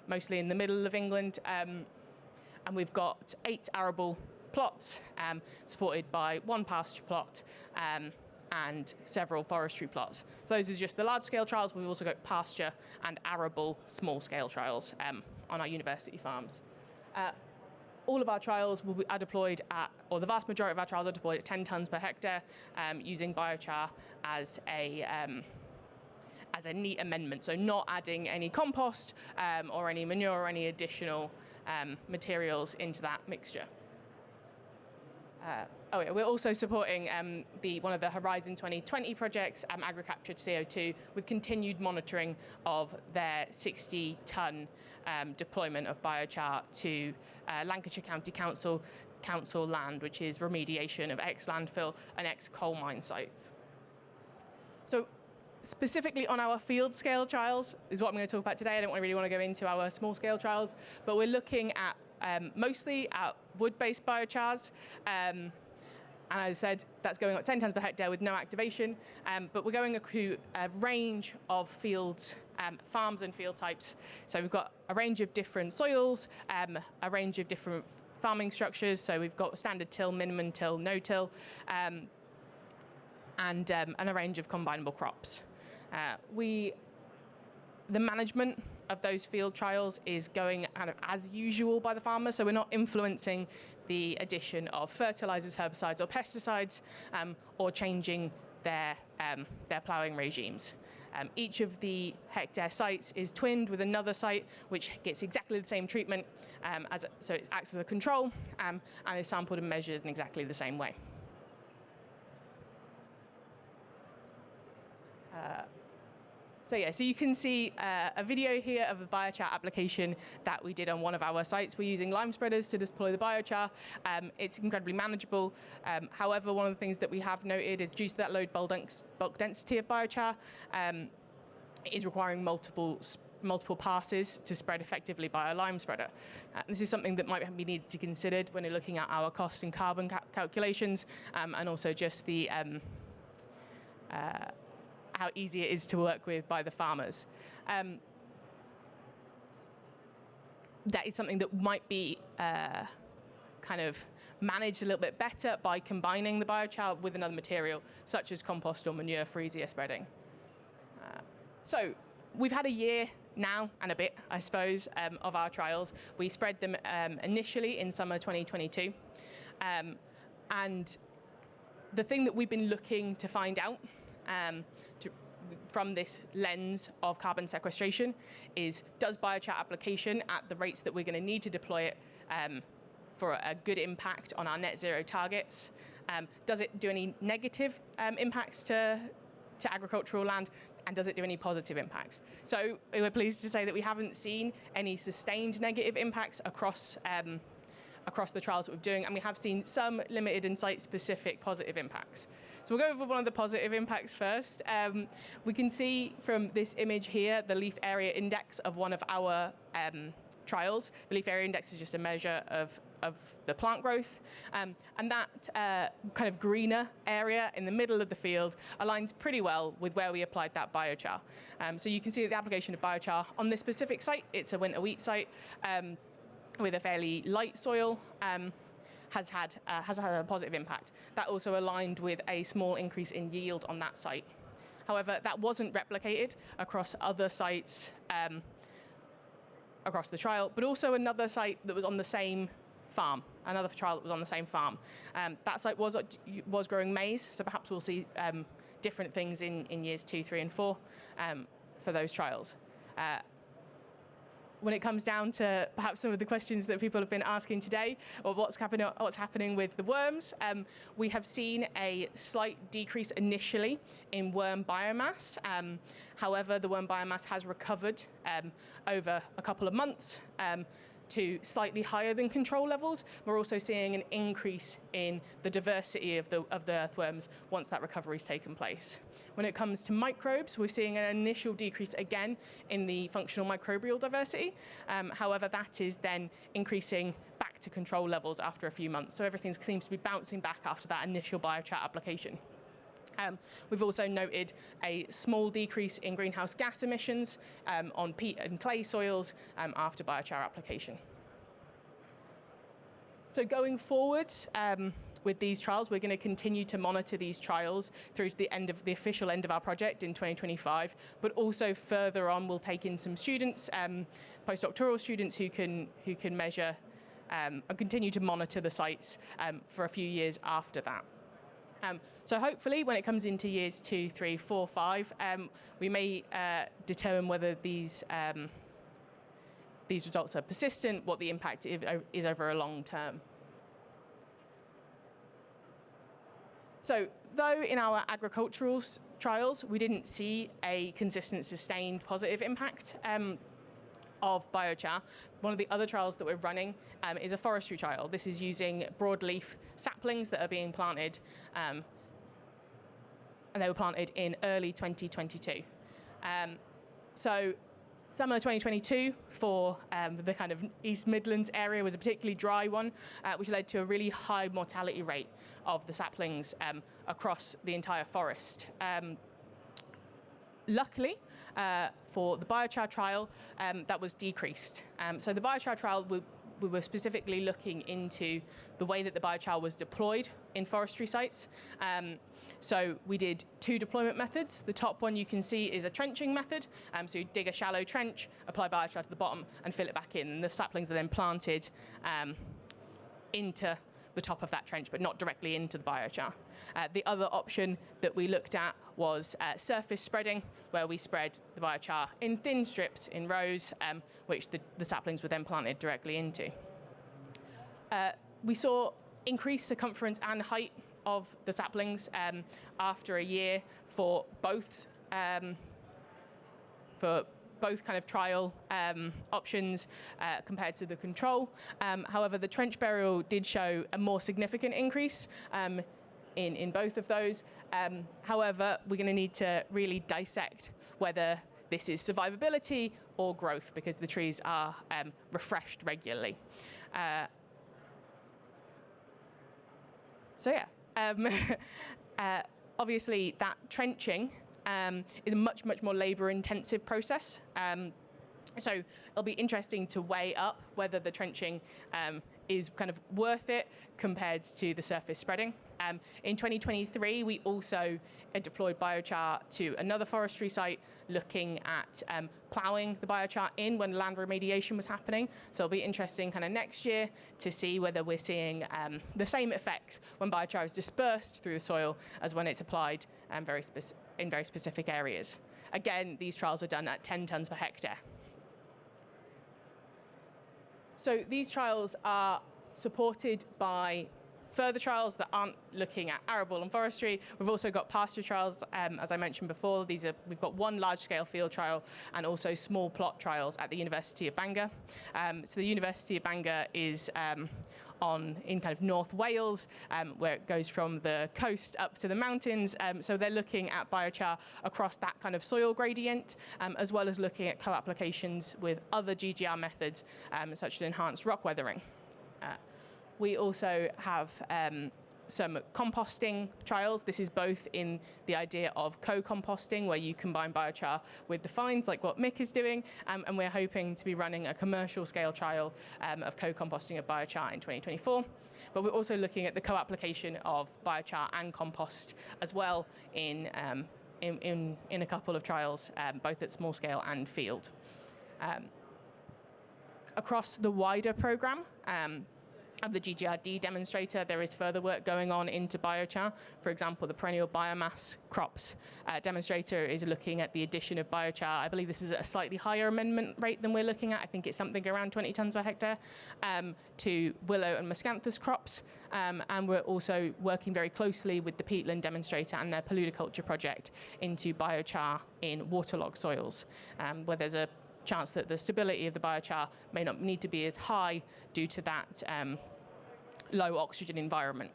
mostly in the middle of England, and we've got 8 arable plots supported by 1 pasture plot and several forestry plots. So those are just the large-scale trials. We've also got pasture and arable small-scale trials on our university farms. All of our trials are deployed at, or the vast majority of our trials are deployed at 10 tonnes per hectare, using biochar as a neat amendment, so not adding any compost or any manure or any additional materials into that mixture. Yeah, we're also supporting one of the Horizon 2020 projects, Agri-Captured CO2, with continued monitoring of their 60-ton deployment of biochar to Lancashire County Council land, which is remediation of ex-landfill and ex-coal mine sites. So specifically on our field scale trials is what I'm going to talk about today. I don't really want to go into our small scale trials, but we're looking at mostly at wood-based biochars. And as I said, that's going up 10 tonnes per hectare with no activation. But we're going through a range of fields, farms and field types. So we've got a range of different soils, a range of different farming structures. So we've got standard till, minimum till, no till, and a range of combinable crops. The management of those field trials is going kind of as usual by the farmer, so we're not influencing the addition of fertilizers, herbicides, or pesticides, or changing their ploughing regimes. Each of the hectare sites is twinned with another site which gets exactly the same treatment, so it acts as a control, and is sampled and measured in exactly the same way. So you can see a video here of a biochar application that we did on one of our sites. We're using lime spreaders to deploy the biochar. It's incredibly manageable. However, one of the things that we have noted is due to that low bulk density of biochar, it is requiring multiple passes to spread effectively by a lime spreader. This is something that might be needed to be considered when you're looking at our cost and carbon calculations, and also just the how easy it is to work with by the farmers. That is something that might be kind of managed a little bit better by combining the biochar with another material, such as compost or manure for easier spreading. So we've had a year now and a bit, I suppose, of our trials. We spread them initially in summer 2022. And the thing that we've been looking to find out from this lens of carbon sequestration is, does biochar application at the rates that we're going to need to deploy it for a good impact on our net zero targets? Does it do any negative impacts to agricultural land? And does it do any positive impacts? So we're pleased to say that we haven't seen any sustained negative impacts across the trials that we're doing, and we have seen some limited and site-specific positive impacts. So we'll go over one of the positive impacts first. We can see from this image here the leaf area index of one of our trials. The leaf area index is just a measure of the plant growth, and that kind of greener area in the middle of the field aligns pretty well with where we applied that biochar. So you can see that the application of biochar on this specific site, it's a winter wheat site, with a fairly light soil, has had a positive impact. That also aligned with a small increase in yield on that site. However, that wasn't replicated across other sites across the trial, but also another site that was on the same farm, another trial that was on the same farm. That site was growing maize, so perhaps we'll see different things in years 2, 3, and 4 for those trials. When it comes down to perhaps some of the questions that people have been asking today, or what's happening with the worms, we have seen a slight decrease initially in worm biomass. However, the worm biomass has recovered over a couple of months to slightly higher than control levels. We're also seeing an increase in the diversity of the earthworms once that recovery's taken place. When it comes to microbes, we're seeing an initial decrease again in the functional microbial diversity. However, that is then increasing back to control levels after a few months. So everything seems to be bouncing back after that initial biochar application. We've also noted a small decrease in greenhouse gas emissions on peat and clay soils after biochar application. So going forward with these trials, we're going to continue to monitor these trials through to the official end of our project in 2025, but also further on we'll take in some students, postdoctoral students who can measure and continue to monitor the sites for a few years after that. So hopefully when it comes into years 2, 3, 4, 5, we may determine whether these results are persistent, what the impact is over a long term. So though in our agricultural trials, we didn't see a consistent, sustained positive impact of biochar, one of the other trials that we're running is a forestry trial. This is using broadleaf saplings that are being planted, and they were planted in early 2022. So summer 2022 for the kind of East Midlands area was a particularly dry one, which led to a really high mortality rate of the saplings across the entire forest. Luckily, for the biochar trial, that was decreased. So the biochar trial, we were specifically looking into the way that the biochar was deployed in forestry sites. So we did 2 deployment methods. The top one you can see is a trenching method. So you dig a shallow trench, apply biochar to the bottom, and fill it back in. And the saplings are then planted into the top of that trench, but not directly into the biochar. The other option that we looked at was surface spreading, where we spread the biochar in thin strips in rows, which the saplings were then planted directly into. We saw increased circumference and height of the saplings after a year for both kind of trial options compared to the control. However, the trench burial did show a more significant increase in both of those. However, we're going to need to really dissect whether this is survivability or growth, because the trees are refreshed regularly. So yeah, obviously that trenching is a much more labour-intensive process. So it'll be interesting to weigh up whether the trenching is kind of worth it compared to the surface spreading. In 2023, we also deployed biochar to another forestry site, looking at ploughing the biochar in when land remediation was happening. So it'll be interesting kind of next year to see whether we're seeing the same effects when biochar is dispersed through the soil as when it's applied in very specific areas. Again, these trials are done at 10 tonnes per hectare. So these trials are supported by further trials that aren't looking at arable and forestry. We've also got pasture trials, as I mentioned before. We've got 1 large-scale field trial and also small plot trials at the University of Bangor. So the University of Bangor is in kind of North Wales, where it goes from the coast up to the mountains. So they're looking at biochar across that kind of soil gradient, as well as looking at co-applications with other GGR methods, such as enhanced rock weathering. We also have some composting trials. This is both in the idea of co-composting, where you combine biochar with the fines, like what Mick is doing, and we're hoping to be running a commercial scale trial of co-composting of biochar in 2024. But we're also looking at the co-application of biochar and compost as well in a couple of trials, both at small scale and field. Across the wider program, of the GGRD demonstrator, there is further work going on into biochar. For example, the perennial biomass crops demonstrator is looking at the addition of biochar. I believe this is at a slightly higher amendment rate than we're looking at. I think it's something around 20 tonnes per hectare to willow and miscanthus crops. And we're also working very closely with the peatland demonstrator and their paludiculture project into biochar in waterlogged soils, where there's a chance that the stability of the biochar may not need to be as high due to that low oxygen environment.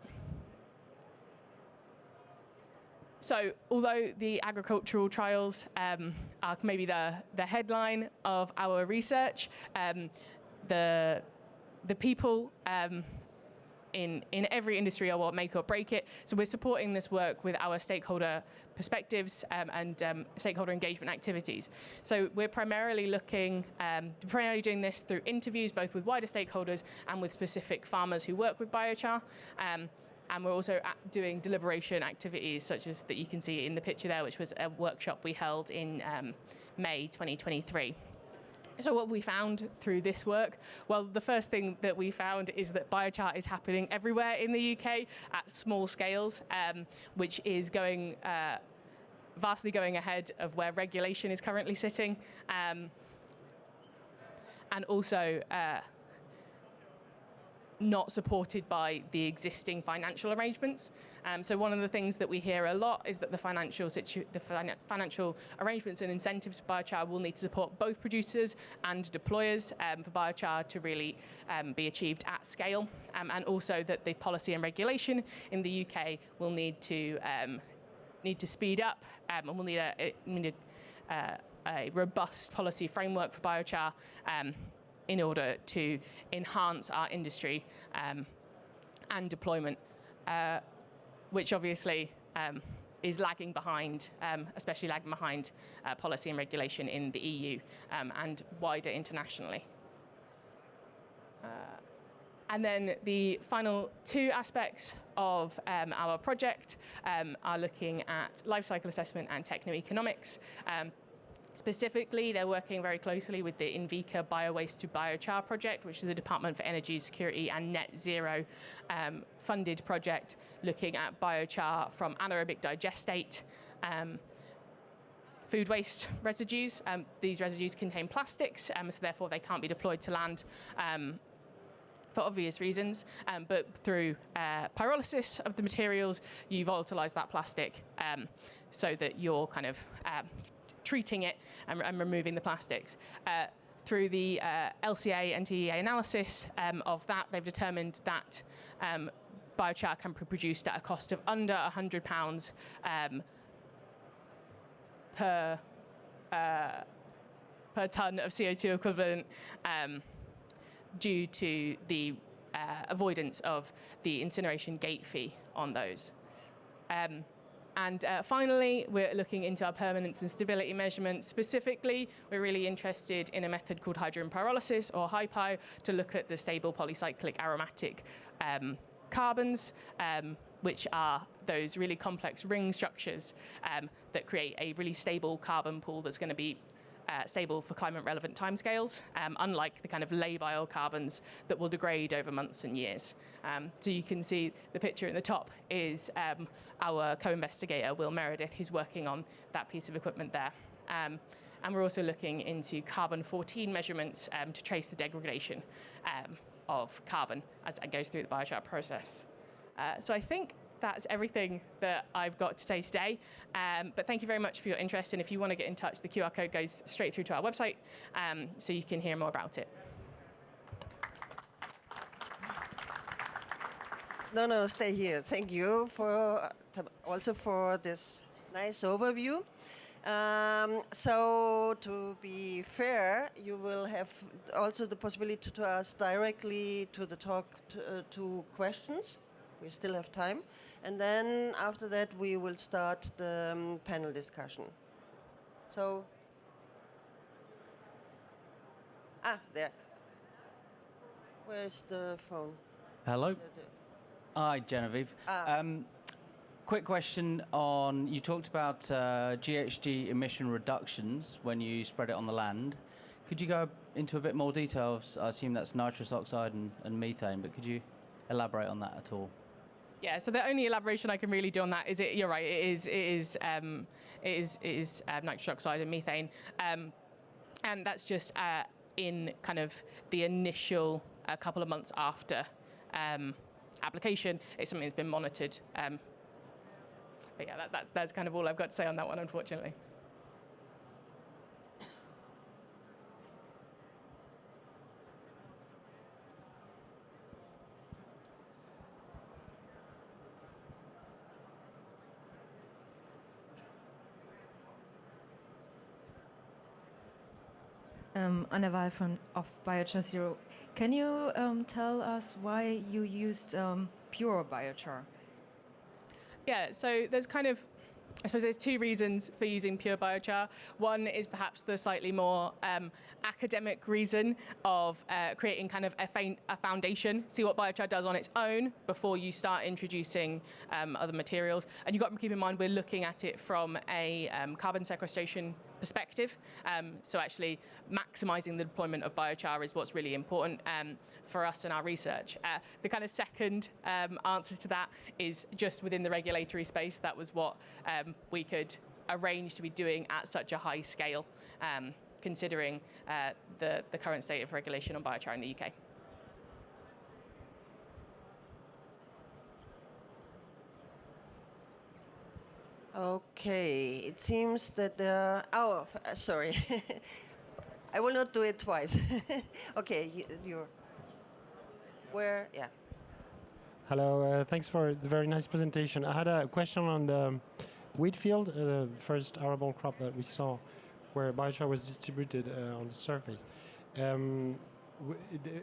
So although the agricultural trials are maybe the headline of our research, the people in every industry are what make or break it. So we're supporting this work with our stakeholder perspectives and stakeholder engagement activities. So we're primarily doing this through interviews, both with wider stakeholders and with specific farmers who work with biochar. And we're also doing deliberation activities, such as that you can see in the picture there, which was a workshop we held in May 2023. So what we found through this work, well, the first thing that we found is that biochar is happening everywhere in the UK at small scales, which is vastly going ahead of where regulation is currently sitting. And also, not supported by the existing financial arrangements. So one of the things that we hear a lot is that the financial arrangements and incentives for biochar will need to support both producers and deployers for biochar to really be achieved at scale, and also that the policy and regulation in the UK will need to speed up, and we'll need a robust policy framework for biochar in order to enhance our industry and deployment, which obviously is lagging behind, especially lagging behind policy and regulation in the EU and wider internationally. And then the final two aspects of our project are looking at life cycle assessment and techno-economics. Specifically, they're working very closely with the Invika Biowaste to Biochar project, which is the Department for Energy Security and Net Zero funded project looking at biochar from anaerobic digestate food waste residues. These residues contain plastics, so therefore they can't be deployed to land for obvious reasons, but through pyrolysis of the materials, you volatilize that plastic so that you're kind of treating it and removing the plastics. Through the LCA and TEA analysis of that, they've determined that biochar can be produced at a cost of under £100 per tonne of CO2 equivalent due to the avoidance of the incineration gate fee on those. And finally, we're looking into our permanence and stability measurements. Specifically, we're really interested in a method called hydrogen pyrolysis, or HiPy, to look at the stable polycyclic aromatic carbons, which are those really complex ring structures that create a really stable carbon pool that's going to be stable for climate-relevant timescales, unlike the kind of labile carbons that will degrade over months and years. So you can see the picture in the top is our co-investigator, Will Meredith, who's working on that piece of equipment there. And we're also looking into carbon-14 measurements to trace the degradation of carbon as it goes through the biochar process. So I think that's everything that I've got to say today. But thank you very much for your interest. And if you want to get in touch, the QR code goes straight through to our website, so you can hear more about it. No, stay here. Thank you for also for this nice overview. So to be fair, you will have also the possibility to ask directly to the talk to questions. We still have time. And then after that, we will start the panel discussion. So, there. Where's the phone? Hello. Hi, Genevieve. Quick question on, you talked about GHG emission reductions when you spread it on the land. Could you go into a bit more detail? I assume that's nitrous oxide and methane, but could you elaborate on that at all? Yeah, so the only elaboration I can really do on that is you're right, it is nitrous oxide and methane. And that's just in kind of the initial couple of months after application. It's something that's been monitored. But yeah, that's kind of all I've got to say on that one, unfortunately. Anna Wahl of Biochar Zero. Can you tell us why you used pure biochar? Yeah, so there's kind of, I suppose there's two reasons for using pure biochar. One is perhaps the slightly more academic reason of creating kind of a foundation, see what biochar does on its own before you start introducing other materials. And you've got to keep in mind we're looking at it from a carbon sequestration perspective. So actually maximising the deployment of biochar is what's really important for us in our research. The kind of second answer to that is just within the regulatory space. That was what we could arrange to be doing at such a high scale, considering the current state of regulation on biochar in the UK. Okay, it seems that there are... Oh, sorry. I will not do it twice. Okay, you're... Where? Yeah. Hello, thanks for the very nice presentation. I had a question on the wheat field, the first arable crop that we saw, where biochar was distributed on the surface.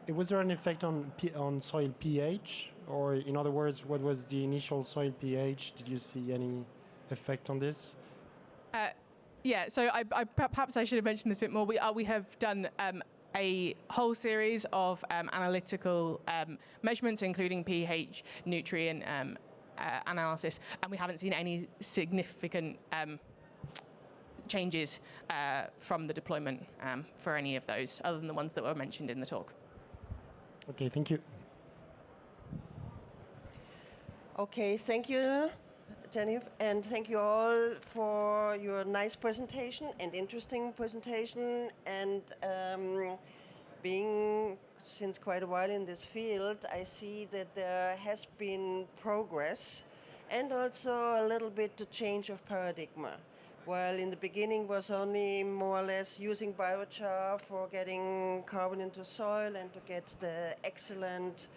Was there an effect on soil pH? Or in other words, what was the initial soil pH? Did you see any effect on this? Yeah, so perhaps I should have mentioned this a bit more. We have done a whole series of analytical measurements, including pH, nutrient analysis, and we haven't seen any significant changes from the deployment for any of those, other than the ones that were mentioned in the talk. Okay, thank you. Okay, thank you, Genevieve, and thank you all for your nice presentation and interesting presentation, and being since quite a while in this field, I see that there has been progress and also a little bit the change of paradigm. While in the beginning was only more or less using biochar for getting carbon into soil and to get the excellent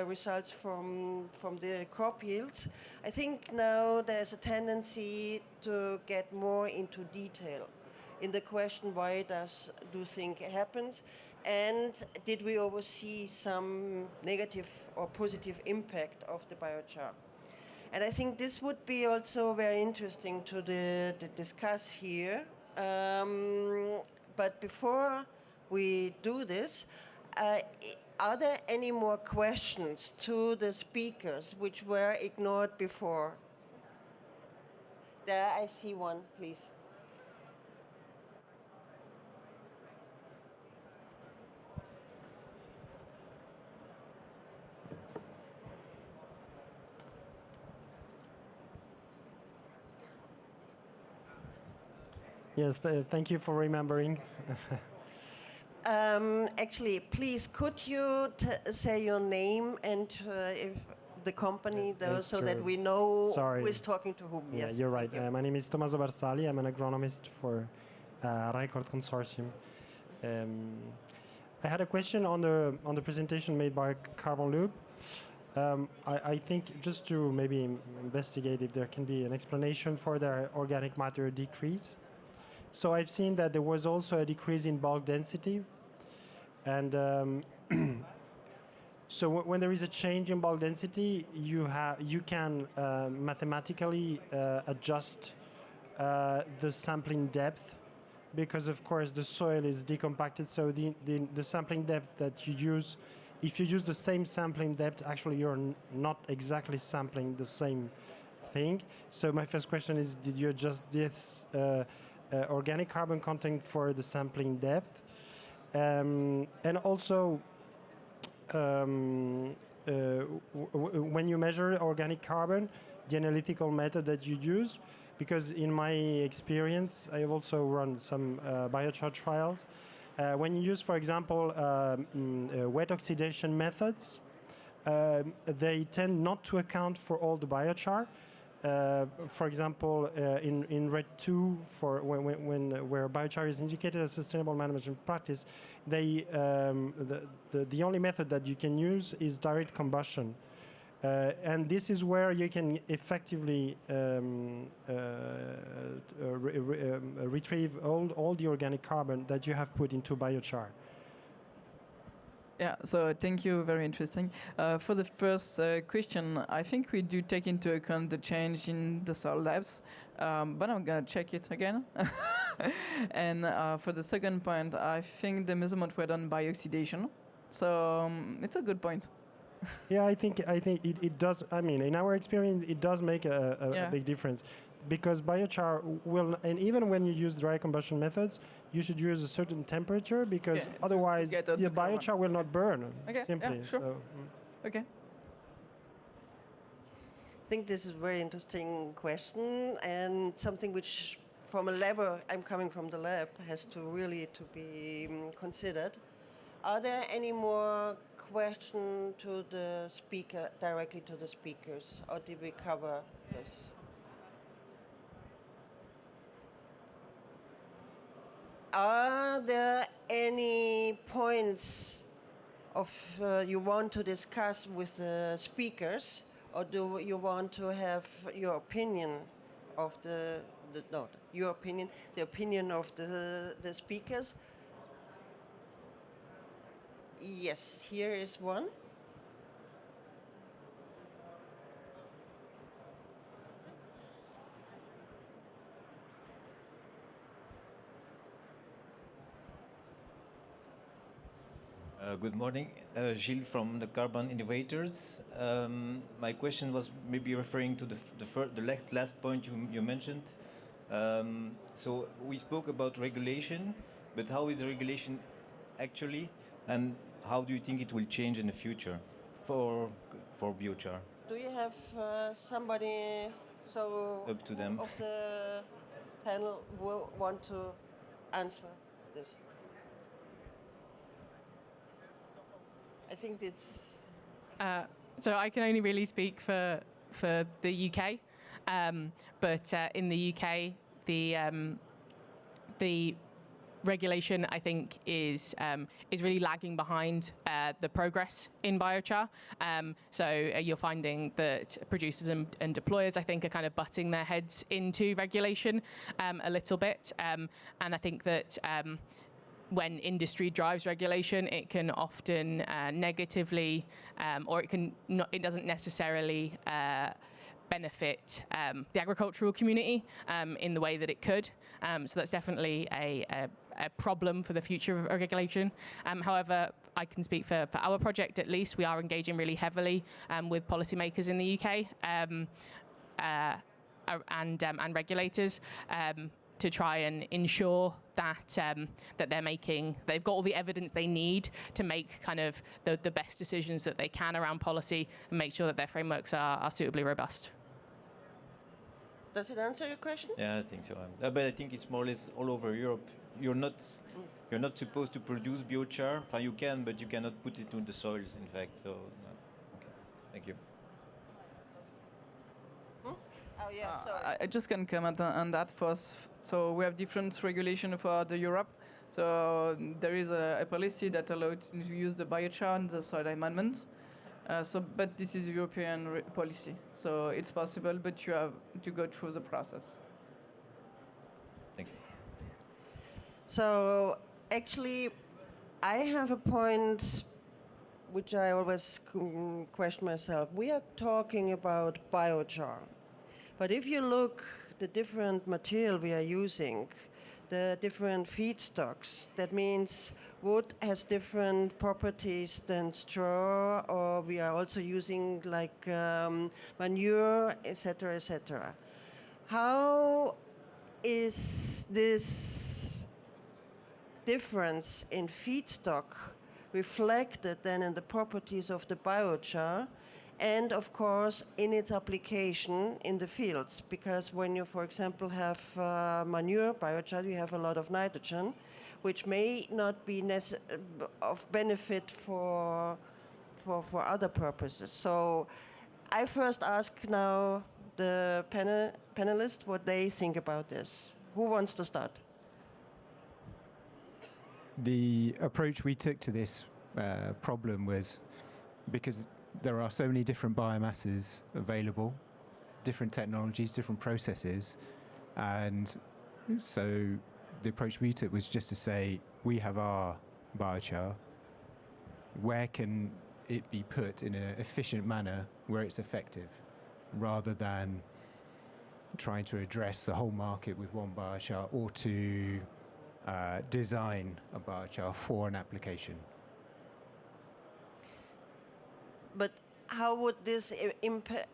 results from the crop yields, I think now there's a tendency to get more into detail in the question, why do think it happens, and did we oversee some negative or positive impact of the biochar? And I think this would be also very interesting to discuss here. But before we do this, are there any more questions to the speakers which were ignored before? There, I see one, please. Yes, thank you for remembering. Actually, please, could you say your name and if the company, though, so that we know who is talking to whom? Yeah, yes, you're right. My name is Tommaso Barsali. I'm an agronomist for HARCOURT Consortium. I had a question on the presentation made by CARBONLOOP. I think just to maybe investigate if there can be an explanation for the organic matter decrease. So I've seen that there was also a decrease in bulk density. And so when there is a change in bulk density, you can mathematically adjust the sampling depth, because of course the soil is decompacted. So the sampling depth that you use, if you use the same sampling depth, actually you're not exactly sampling the same thing. So my first question is, did you adjust this organic carbon content for the sampling depth? And also, when you measure organic carbon, the analytical method that you use, because in my experience, I have also run some biochar trials. When you use, for example, wet oxidation methods, they tend not to account for all the biochar. For example, in RED 2, where biochar is indicated as sustainable management practice, the only method that you can use is direct combustion. And this is where you can effectively retrieve all the organic carbon that you have put into biochar. Yeah, so thank you, very interesting. For the first question, I think we do take into account the change in the soil depths, but I'm gonna check it again. And for the second point, I think the measurement were done by oxidation, so it's a good point. Yeah, I think it does. I mean, in our experience, it does make a big difference, because biochar will, and even when you use dry combustion methods, you should use a certain temperature, because otherwise the biochar will not burn. Okay. Simply. Yeah, sure. So, okay. I think this is a very interesting question, and something which, from a lab, I'm coming from the lab, has to really be considered. Are there any more questions to the speaker, directly to the speakers, or did we cover this? Are there any points of you want to discuss with the speakers, or do you want to have your opinion of the opinion of the speakers? Yes, here is one. Good morning, Gilles from the Carbon Innovators. My question was maybe referring to the last point you mentioned. So we spoke about regulation, but how is the regulation actually, and how do you think it will change in the future for biochar? Do you have somebody Up to them. of the panel who want to answer this? I think it's. So I can only really speak for the UK, but in the UK, the regulation I think is really lagging behind the progress in biochar. So you're finding that producers and deployers I think are kind of butting their heads into regulation a little bit, and I think that. When industry drives regulation, it can often negatively, or it doesn't necessarily benefit the agricultural community in the way that it could. So that's definitely a problem for the future of regulation. However, I can speak for our project at least. We are engaging really heavily with policymakers in the UK and regulators. To try and ensure that that they've got all the evidence they need to make kind of the best decisions that they can around policy and make sure that their frameworks are suitably robust. Does it answer your question? Yeah, I think so. But I think it's more or less all over Europe. You're not supposed to produce biochar. Well, you can, but you cannot put it on the soils. In fact, so okay. Thank you. Oh yeah, sorry. I just can comment on that first. So we have different regulation for the Europe. So there is a policy that allows to use the biochar and the soil amendment. But this is European policy. So it's possible, but you have to go through the process. Thank you. So actually, I have a point which I always question myself. We are talking about biochar. But if you look the different material we are using, the different feedstocks, that means wood has different properties than straw, or we are also using like manure, etc., etc. How is this difference in feedstock reflected then in the properties of the biochar? And of course, in its application in the fields, because when you, for example, have manure biochar, you have a lot of nitrogen, which may not be of benefit for other purposes. So, I first ask now the panelists what they think about this. Who wants to start? The approach we took to this problem was because there are so many different biomasses available, different technologies, different processes, and so the approach we took was just to say, we have our biochar, where can it be put in an efficient manner where it's effective, rather than trying to address the whole market with one biochar or to design a biochar for an application. But how would this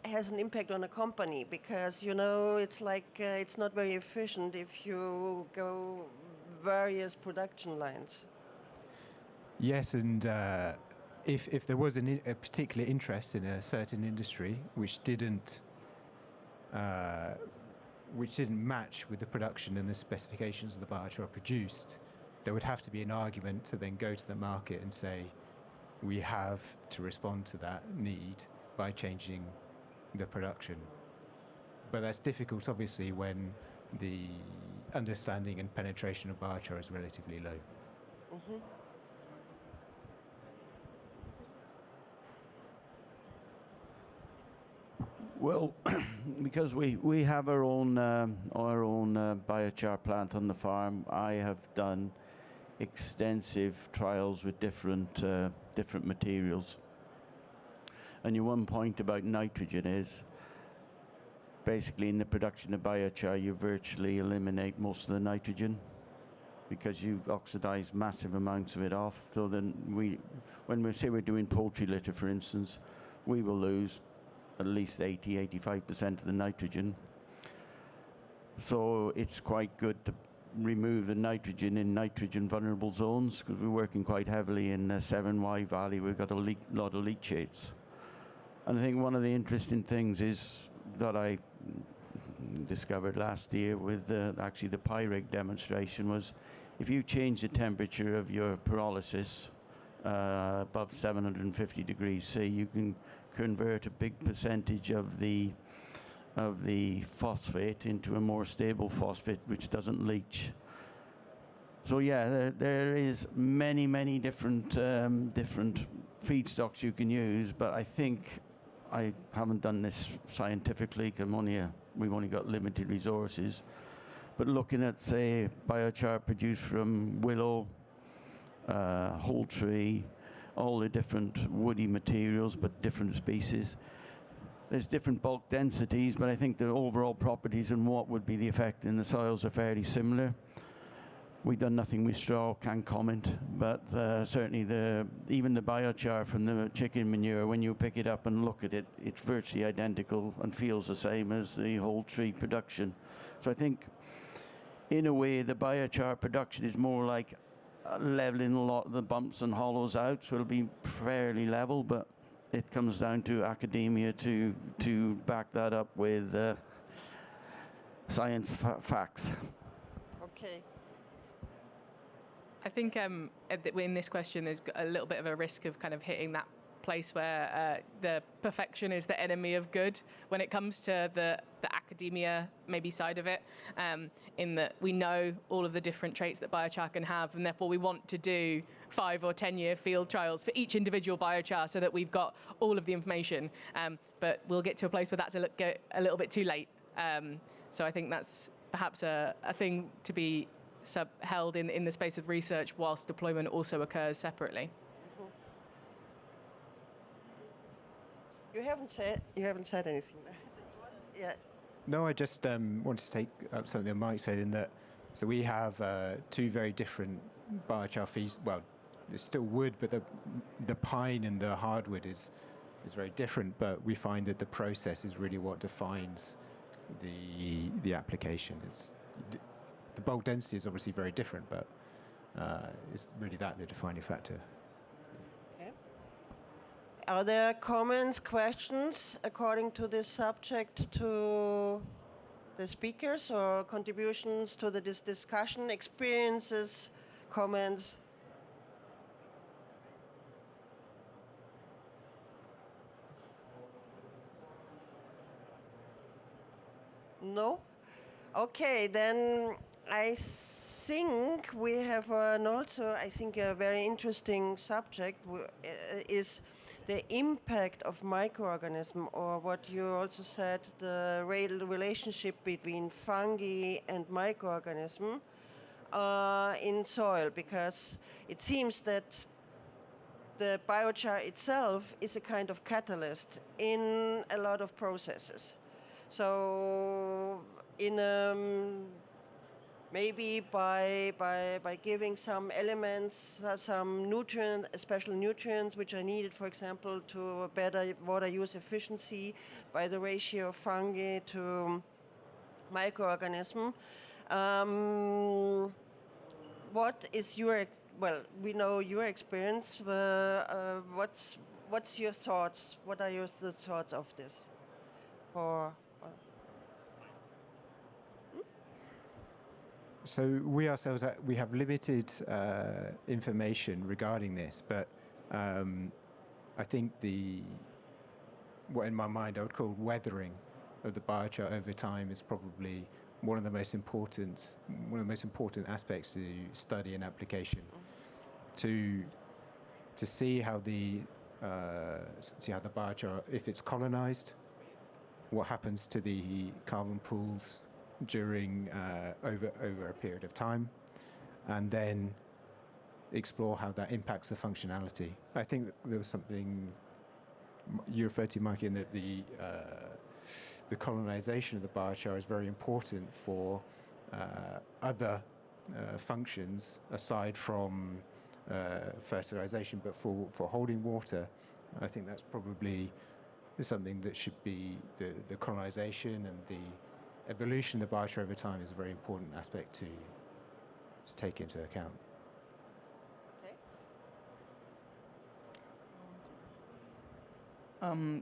has an impact on a company? Because, you know, it's like it's not very efficient if you go various production lines. Yes, and if there was a particular interest in a certain industry which didn't match with the production and the specifications of the biochar produced, there would have to be an argument to then go to the market and say, we have to respond to that need by changing the production. But that's difficult, obviously, when the understanding and penetration of biochar is relatively low. Mhm. Well, because we have our own biochar plant on the farm, I have done extensive trials with different materials. And your one point about nitrogen is, basically in the production of biochar, you virtually eliminate most of the nitrogen because you oxidize massive amounts of it off. So then when we say we're doing poultry litter, for instance, we will lose at least 80–85% of the nitrogen. So it's quite good to remove the nitrogen in nitrogen vulnerable zones, because we're working quite heavily in the 7Y Valley. We've got a lot of leachates. And I think one of the interesting things is that I discovered last year with actually the PyRig demonstration was, if you change the temperature of your pyrolysis above 750 degrees C, you can convert a big percentage of the phosphate into a more stable phosphate which doesn't leach. So yeah, there is many different feedstocks you can use, but I think I haven't done this scientifically because we've only got limited resources. But looking at, say, biochar produced from willow, whole tree, all the different woody materials, but different species. There's different bulk densities, but I think the overall properties and what would be the effect in the soils are fairly similar. We've done nothing with straw, can't comment, but certainly even the biochar from the chicken manure, when you pick it up and look at it, it's virtually identical and feels the same as the whole tree production. So I think, in a way, the biochar production is more like leveling a lot of the bumps and hollows out, so it'll be fairly level, but it comes down to academia to back that up with science facts. Okay. I think in this question there's a little bit of a risk of kind of hitting that place where the perfection is the enemy of good when it comes to the academia maybe side of it, in that we know all of the different traits that biochar can have, and therefore we want to do 5 or 10 year field trials for each individual biochar so that we've got all of the information, but we'll get to a place where that's a little bit too late. So I think that's perhaps a thing to be held in the space of research whilst deployment also occurs separately. You haven't said anything. Yeah. No, I just wanted to take up something that Mike said, in that, so we have 2 very different biochar feeds. Well, it's still wood, but the pine and the hardwood is very different, but we find that the process is really what defines the application. The bulk density is obviously very different, but it's really that the defining factor. Okay. Are there comments, questions according to this subject to the speakers, or contributions to this discussion, experiences, comments? No? Okay, then I think we have a very interesting subject is the impact of microorganism, or what you also said, the relationship between fungi and microorganism in soil, because it seems that the biochar itself is a kind of catalyst in a lot of processes. So maybe by giving some elements, some special nutrients which are needed, for example, to better water use efficiency by the ratio of fungi to microorganism. What is we know your experience. What's your thoughts? What are your thoughts of this? So we ourselves, we have limited information regarding this, but I think what in my mind I would call weathering of the biochar over time is probably one of the most important aspects to study and application, to see how the biochar, if it's colonized, what happens to the carbon pools during over a period of time, and then explore how that impacts the functionality. I think that there was something you referred to, Mike, in that the colonization of the biochar is very important for other functions aside from fertilization, but for holding water, I think that's probably something that should be the colonization and the evolution of the biochar over time is a very important aspect to take into account.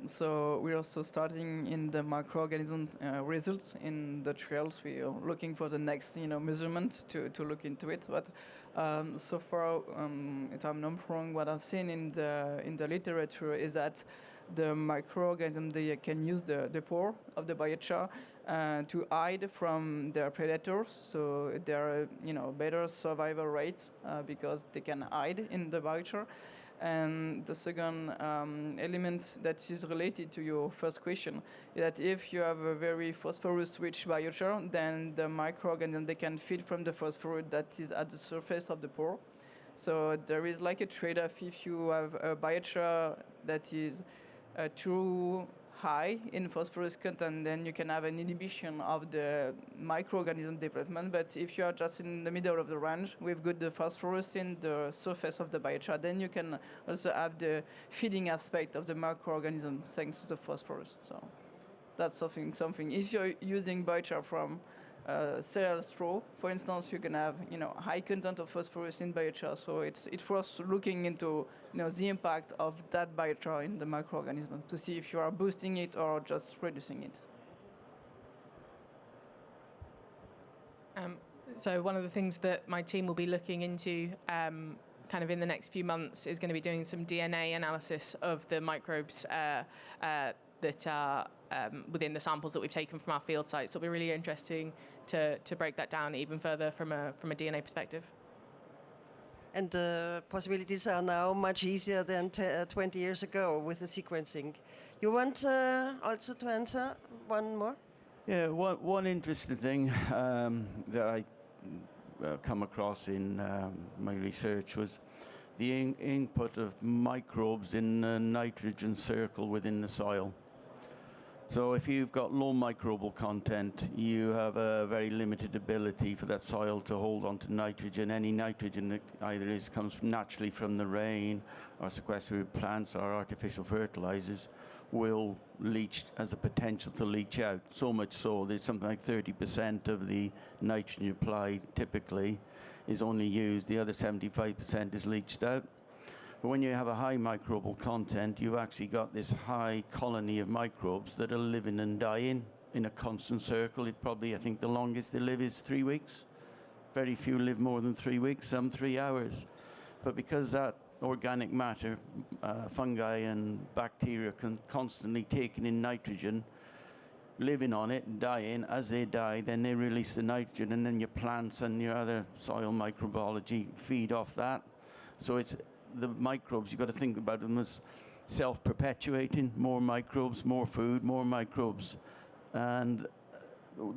So we're also starting in the microorganism results in the trials. We are looking for the next, measurement to look into it. But so far, if I'm not wrong, what I've seen in the literature is that the microorganism, they can use the pore of the biochar to hide from their predators. So there are better survival rate because they can hide in the biochar. And the second element that is related to your first question is that if you have a very phosphorus-rich biochar, then the microorganism, they can feed from the phosphorus that is at the surface of the pore. So there is like a trade-off if you have a biochar that is too high in phosphorus content, then you can have an inhibition of the microorganism development. But if you are just in the middle of the range with good phosphorus in the surface of the biochar, then you can also have the feeding aspect of the microorganism thanks to the phosphorus. So that's something. If you're using biochar from cereal straw, for instance, you can have high content of phosphorus in biochar. So it's worth looking into the impact of that biochar in the microorganism to see if you are boosting it or just reducing it. So one of the things that my team will be looking into kind of in the next few months is going to be doing some DNA analysis of the microbes that are within the samples that we've taken from our field sites. So it'll be really interesting to break that down even further from a DNA perspective. And the possibilities are now much easier than 20 years ago with the sequencing. You want also to answer one more? Yeah, one interesting thing that I come across in my research was the input of microbes in the nitrogen circle within the soil. So if you've got low microbial content, you have a very limited ability for that soil to hold on to nitrogen. Any nitrogen that either comes naturally from the rain or sequestered with plants or artificial fertilizers will leach, has the potential to leach out. So much so that something like 30% of the nitrogen applied typically is only used. The other 75% is leached out. But when you have a high microbial content, you've actually got this high colony of microbes that are living and dying in a constant circle. I think the longest they live is 3 weeks. Very few live more than 3 weeks, some 3 hours. But because that organic matter, fungi and bacteria constantly taking in nitrogen, living on it and dying, as they die, then they release the nitrogen, and then your plants and your other soil microbiology feed off that. So it's the microbes, you've got to think about them as self-perpetuating, more microbes, more food, more microbes. And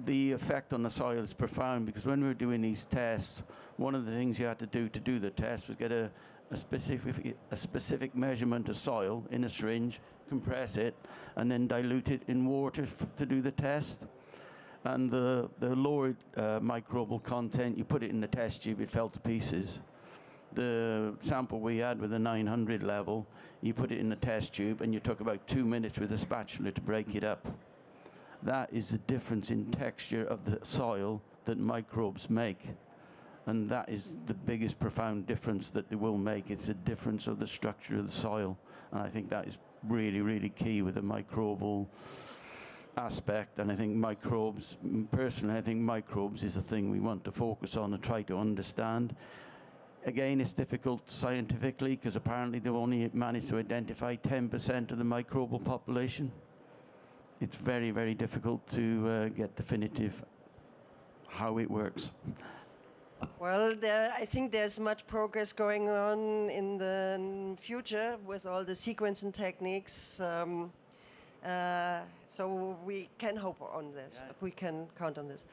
the effect on the soil is profound, because when we were doing these tests, one of the things you had to do the test was get a specific measurement of soil in a syringe, compress it, and then dilute it in water to do the test. And the lower microbial content, you put it in the test tube, it fell to pieces. The sample we had with the 900 level, you put it in the test tube and you took about 2 minutes with a spatula to break it up. That is the difference in texture of the soil that microbes make. And that is the biggest profound difference that they will make. It's a difference of the structure of the soil. And I think that is really, really key with the microbial aspect. And I think microbes, personally, I think microbes is a thing we want to focus on and try to understand. Again, it's difficult scientifically because apparently they've only managed to identify 10% of the microbial population. It's very, very difficult to get definitive how it works. Well, I think there's much progress going on in the future with all the sequencing techniques. So we can hope on this. Yeah. We can count on this.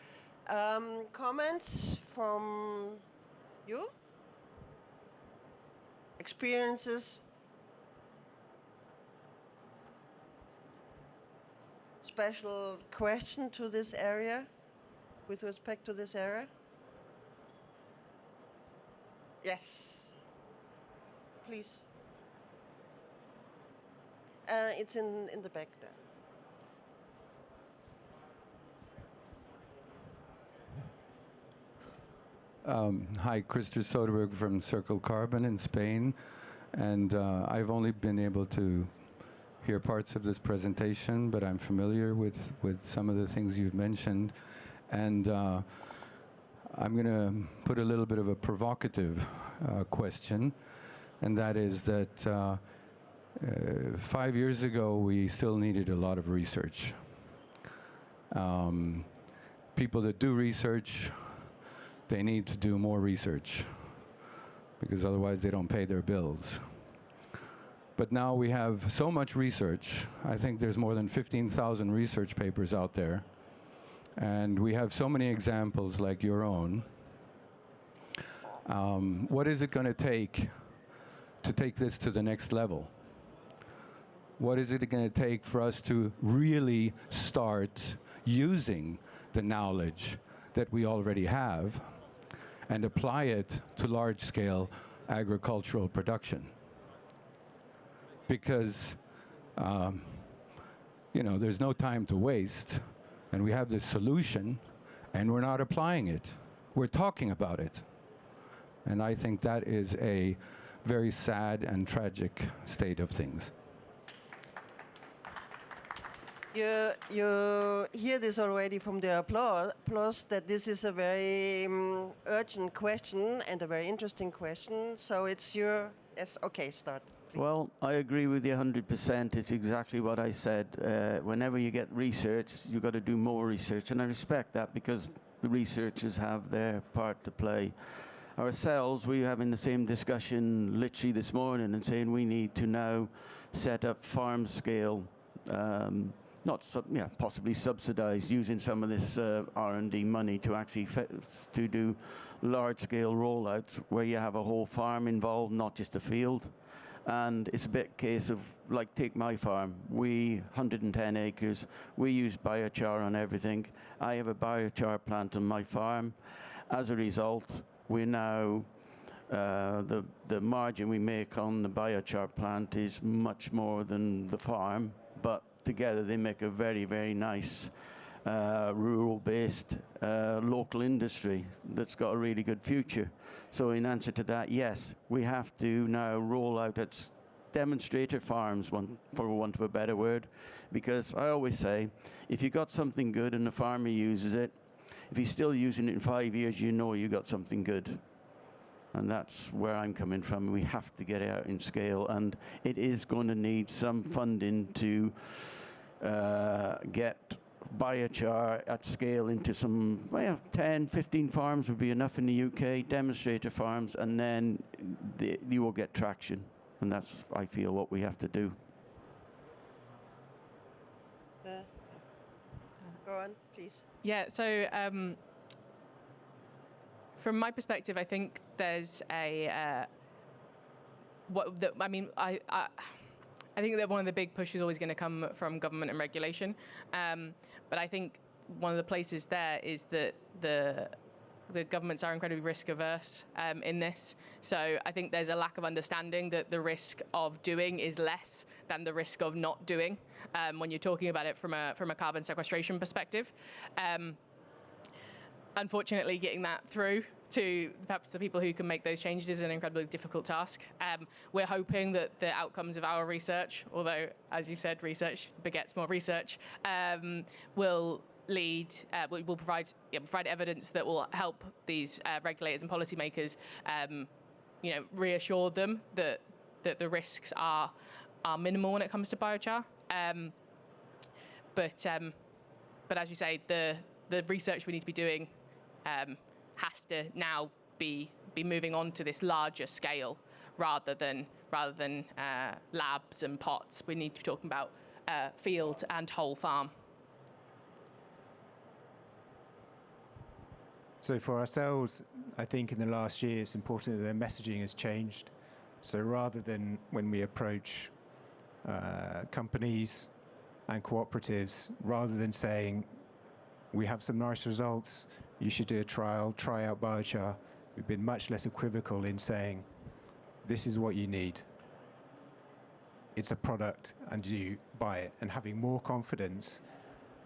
Comments from you? Experiences? Special question to this area, with respect to this area? Yes. Please. It's in the back there. Hi, Christopher Soderberg from Circle Carbon in Spain, and I've only been able to hear parts of this presentation, but I'm familiar with some of the things you've mentioned, and I'm going to put a little bit of a provocative question, and that is that 5 years ago we still needed a lot of research. People that do research, they need to do more research because otherwise they don't pay their bills. But now we have so much research. I think there's more than 15,000 research papers out there. And we have so many examples like your own. What is it going to take this to the next level? What is it going to take for us to really start using the knowledge that we already have and apply it to large-scale agricultural production? Because, there's no time to waste, and we have this solution, and we're not applying it. We're talking about it. And I think that is a very sad and tragic state of things. You hear this already from the applause that this is a very urgent question and a very interesting question. So it's your... Yes, okay, start. Please. Well, I agree with you 100%. It's exactly what I said. Whenever you get research, you've got to do more research. And I respect that because the researchers have their part to play. Ourselves, we're having the same discussion literally this morning and saying we need to now set up farm scale possibly subsidized using some of this R&D money to actually to do large-scale rollouts where you have a whole farm involved, not just a field. And it's a bit case of, like, take my farm. 110 acres, we use biochar on everything. I have a biochar plant on my farm. As a result, we're now, the margin we make on the biochar plant is much more than the farm, but together they make a very, very nice rural-based local industry that's got a really good future. So in answer to that, yes, we have to now roll out at demonstrator farms, for want of a better word, because I always say, if you got something good and the farmer uses it, if he's still using it in 5 years, you know you got something good. And that's where I'm coming from. We have to get it out in scale, and it is going to need some funding to get biochar at scale into some, 10, 15 farms would be enough in the UK, demonstrator farms, and then you will get traction. And that's, I feel, what we have to do. Go on, please. Yeah, so from my perspective, I think there's I think that one of the big pushes is always going to come from government and regulation. But I think one of the places there is that the governments are incredibly risk averse in this. So I think there's a lack of understanding that the risk of doing is less than the risk of not doing when you're talking about it from a carbon sequestration perspective. Unfortunately, getting that through to perhaps the people who can make those changes is an incredibly difficult task. We're hoping that the outcomes of our research, although, as you've said, research begets more research, will provide evidence that will help these regulators and policymakers, reassure them that the risks are minimal when it comes to biochar. But as you say, the research we need to be doing has to now be moving on to this larger scale rather than labs and pots. We need to be talking about field and whole farm. So for ourselves, I think in the last year it's important that their messaging has changed. So rather than when we approach companies and cooperatives, rather than saying, we have some nice results, you should do a trial, try out biochar, we've been much less equivocal in saying, this is what you need. It's a product and you buy it, and having more confidence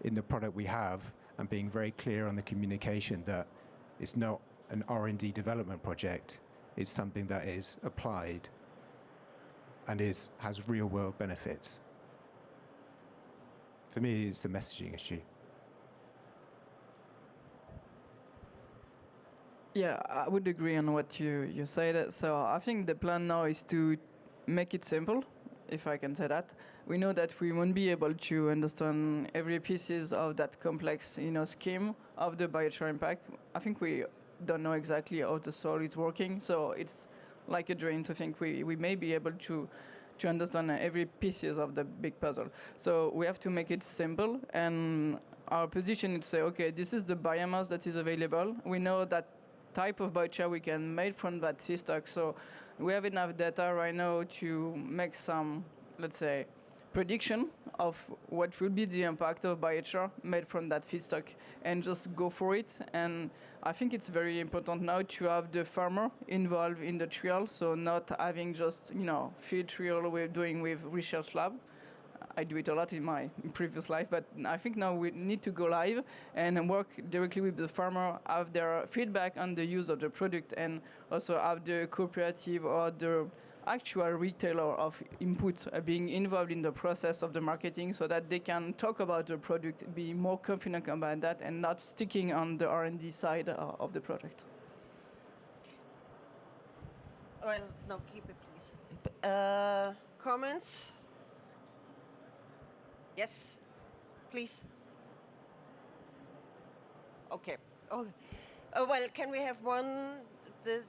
in the product we have and being very clear on the communication that it's not an R&D development project, it's something that is applied and has real world benefits. For me, it's a messaging issue. Yeah, I would agree on what you said. So I think the plan now is to make it simple, if I can say that. We know that we won't be able to understand every pieces of that complex, scheme of the biochar impact. I think we don't know exactly how the soil is working, so it's like a dream to think we may be able to understand every pieces of the big puzzle. So we have to make it simple, and our position is to say, okay, this is the biomass that is available. We know that type of biochar we can make from that feedstock. So we have enough data right now to make some, let's say, prediction of what will be the impact of biochar made from that feedstock, and just go for it. And I think it's very important now to have the farmer involved in the trial, so not having just, field trial we're doing with research lab. I do it a lot in my previous life, but I think now we need to go live and work directly with the farmer, have their feedback on the use of the product, and also have the cooperative or the actual retailer of input being involved in the process of the marketing, so that they can talk about the product, be more confident about that, and not sticking on the R&D side of the project. Well, no, keep it, please. Comments? Yes, please. Okay. Oh, well, can we have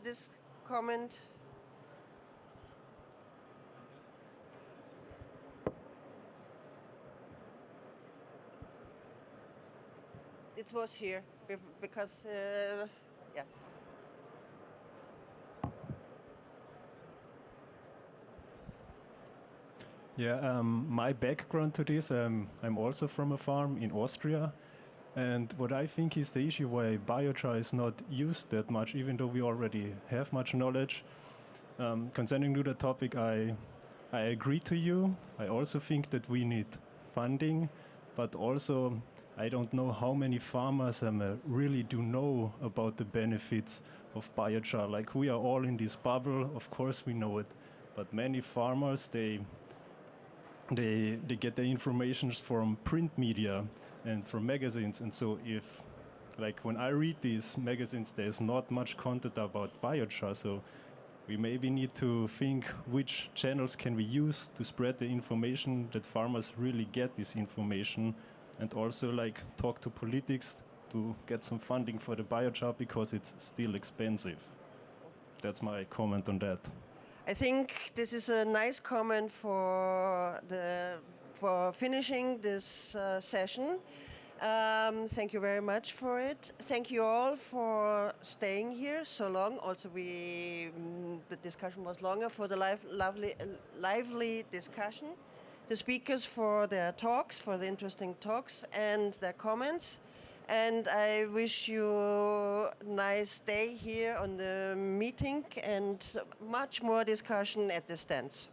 this comment? It was here because, yeah. Yeah, my background to this, I'm also from a farm in Austria. And what I think is the issue why biochar is not used that much, even though we already have much knowledge. Concerning to the topic, I agree to you. I also think that we need funding, but also I don't know how many farmers really do know about the benefits of biochar. Like, we are all in this bubble, of course we know it, but many farmers, they get their information from print media and from magazines. And so when I read these magazines, there's not much content about biochar. So we maybe need to think which channels can we use to spread the information that farmers really get this information, and also talk to politics to get some funding for the biochar, because it's still expensive. That's my comment on that. I think this is a nice comment for finishing this session. Thank you very much for it. Thank you all for staying here so long. Also, the discussion was longer, for the lively discussion. The speakers for their talks, for the interesting talks and their comments. And I wish you a nice day here on the meeting and much more discussion at the stands.